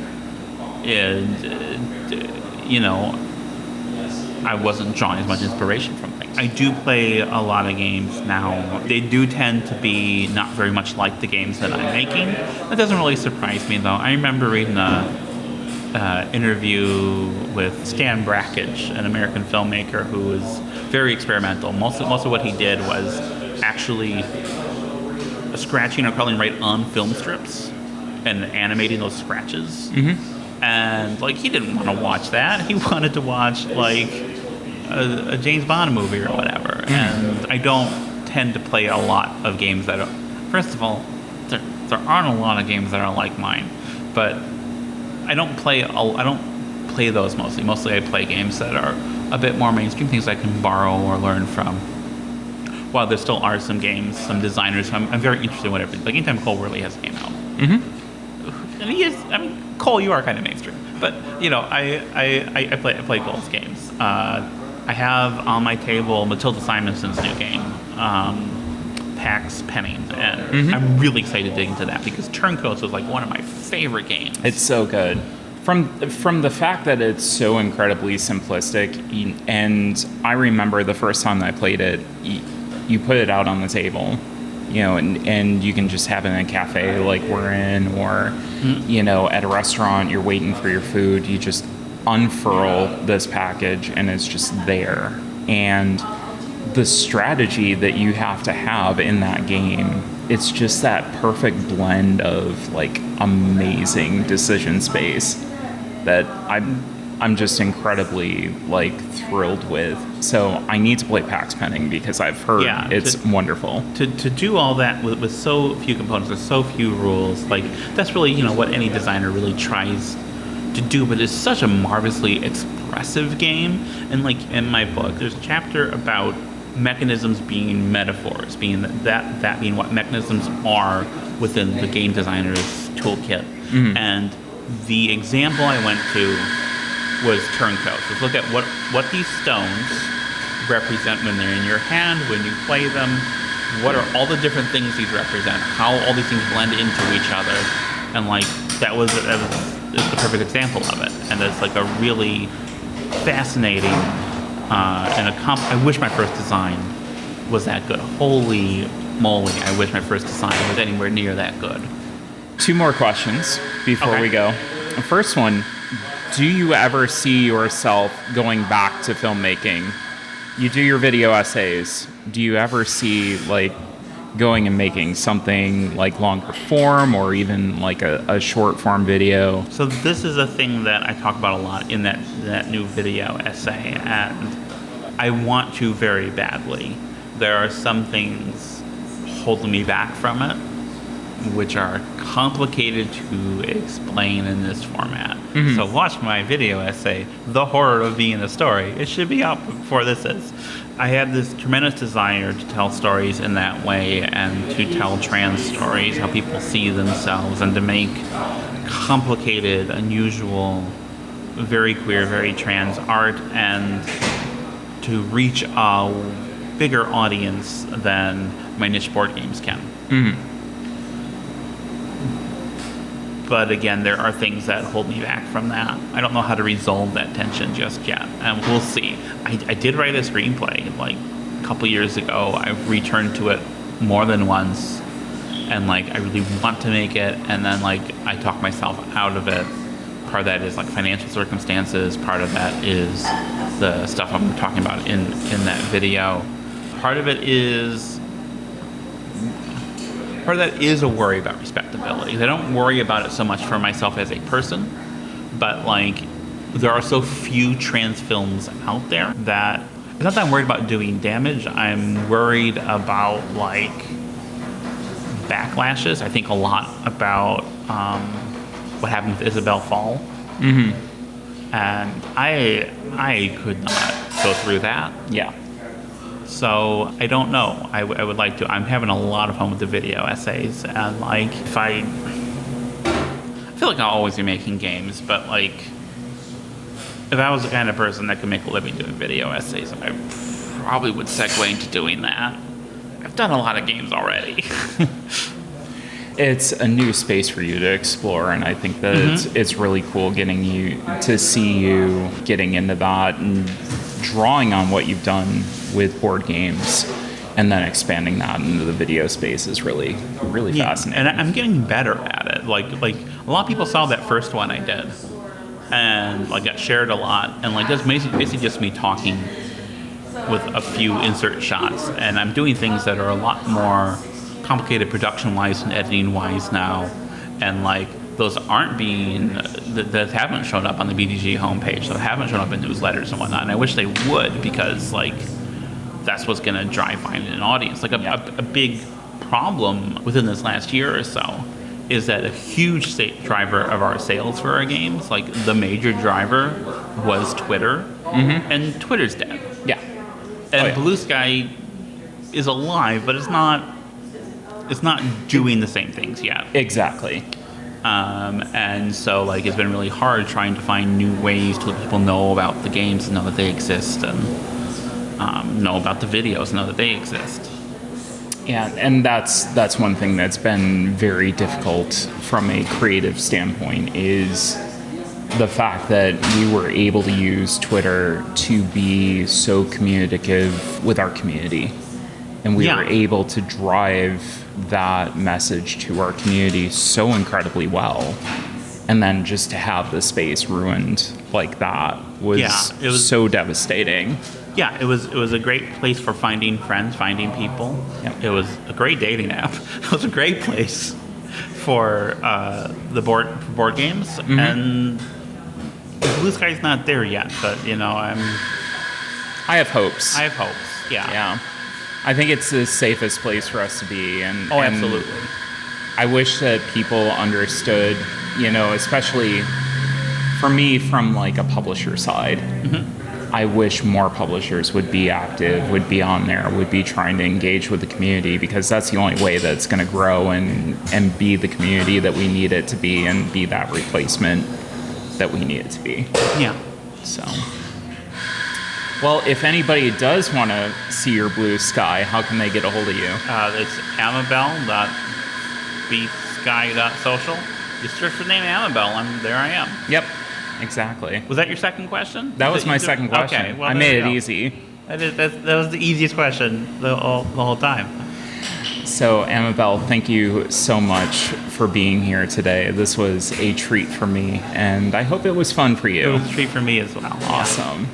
I wasn't drawing as much inspiration from things. I do play a lot of games now. They do tend to be not very much like the games that I'm making. That doesn't really surprise me, though. I remember reading a interview with Stan Brakhage, an American filmmaker who was very experimental. Most of what he did was actually scratching or coloring right on film strips and animating those scratches. Mm-hmm. And like he didn't want to watch that. He wanted to watch like a James Bond movie or whatever. Mm-hmm. And I don't tend to play a lot of games that are, first of all, there aren't a lot of games that are like mine, but I don't play those mostly. Mostly I play games that are a bit more mainstream, things I can borrow or learn from. While there still are some games, some designers, I'm very interested in whatever. Like anytime Cole Worley has a game out. Mm-hmm. And he is, Cole, you are kind of mainstream. But, I play Cole's games. I have on my table Matilda Simonson's new game, Pax Penning, and I'm really excited to dig into that because Turncoats was like one of my favorite games. It's so good. From the fact that it's so incredibly simplistic, and I remember the first time I played it, you put it out on the table, and you can just have it in a cafe like we're in, or, at a restaurant, you're waiting for your food, you just unfurl this package and it's just there. And the strategy that you have to have in that game, it's just that perfect blend of like amazing decision space that I'm just incredibly like thrilled with. So I need to play Pax Penning because I've heard it's wonderful. To do all that with so few components, with so few rules, like that's really what any designer really tries to do. But it's such a marvelously expressive game. And like in my book, there's a chapter about mechanisms being metaphors, being that being what mechanisms are within the game designer's toolkit. Mm-hmm. And the example I went to was turncoats. Let's look at what these stones represent when they're in your hand, when you play them. What are all the different things these represent? How all these things blend into each other? And like that was the perfect example of it. And it's like a really fascinating I wish my first design was that good. Holy moly! I wish my first design was anywhere near that good. 2 more questions before we go. The first one, do you ever see yourself going back to filmmaking? You do your video essays. Do you ever see like going and making something like longer form or even like a short form video? So this is a thing that I talk about a lot in that new video essay, and I want to very badly. There are some things holding me back from it, which are complicated to explain in this format. So watch my video essay, The Horror of Being a Story. It should be up before this is. I have this tremendous desire to tell stories in that way and to tell trans stories, how people see themselves, and to make complicated, unusual, very queer, very trans art, and to reach a bigger audience than my niche board games can. But again, there are things that hold me back from that. I don't know how to resolve that tension just yet, and we'll see. I did write a screenplay like a couple years ago. I've returned to it more than once, and like I really want to make it, and then like I talk myself out of it. Part of that is like financial circumstances. Part of that is the stuff I'm talking about in that video. Part of that is a worry about respectability. I don't worry about it so much for myself as a person, but like there are so few trans films out there that it's not that I'm worried about doing damage. I'm worried about like backlashes. I think a lot about what happened with Isabel Fall, and I could not go through that. Yeah. So I don't know. I would like to. I'm having a lot of fun with the video essays, and like if I feel like I'll always be making games, but like if I was the kind of person that could make a living doing video essays, I probably would segue into doing that. I've done a lot of games already. It's a new space for you to explore, and I think that it's really cool getting you to see you getting into that and drawing on what you've done with board games and then expanding that into the video space is really fascinating. And I'm getting better at it. Like a lot of people saw that first one I did, and like got shared a lot, and like that's basically just me talking with a few insert shots, and I'm doing things that are a lot more complicated production-wise and editing-wise now, and like those aren't being that haven't shown up on the BDG homepage, that haven't shown up in newsletters and whatnot, and I wish they would, because like that's what's going to drive finding an audience. Like a big problem within this last year or so is that a huge driver of our sales for our games, like the major driver, was Twitter, and Twitter's dead. Yeah. And Blue Sky is alive, but it's not doing the same things yet. Exactly. And so like it's been really hard trying to find new ways to let people know about the games and know that they exist, and know about the videos and know that they exist. Yeah, and that's one thing that's been very difficult from a creative standpoint, is the fact that we were able to use Twitter to be so communicative with our community, and we were able to drive that message to our community so incredibly well, and then just to have the space ruined like that was so devastating. Yeah, it was a great place for finding friends, finding people. Yep. It was a great dating app. It was a great place for the board games. And Blue Sky's not there yet, but you know, I have hopes. Yeah. Yeah. I think it's the safest place for us to be, and absolutely. I wish that people understood, you know, especially for me from like a publisher side. I wish more publishers would be active, would be on there, would be trying to engage with the community, because that's the only way that it's going to grow and be the community that we need it to be, and be that replacement that we need it to be. Yeah. So, well, if anybody does want to see your Blue Sky, how can they get a hold of you? It's amabel.bsky.social. You search for the name Amabel, there I am. Yep. Exactly. Was that your second question? That was my second question. Okay, well, I made it easy. That was the easiest question the whole time. So, Amabel, thank you so much for being here today. This was a treat for me, and I hope it was fun for you. It was a treat for me as well. Awesome.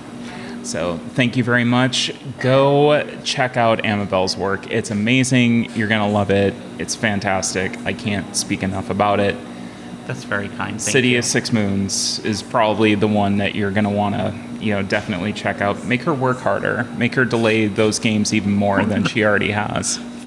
So, thank you very much. Go check out Amabel's work. It's amazing. You're going to love it. It's fantastic. I can't speak enough about it. That's very kind. City of Six Moons is probably the one that you're going to want to, definitely check out. Make her work harder. Make her delay those games even more than she already has.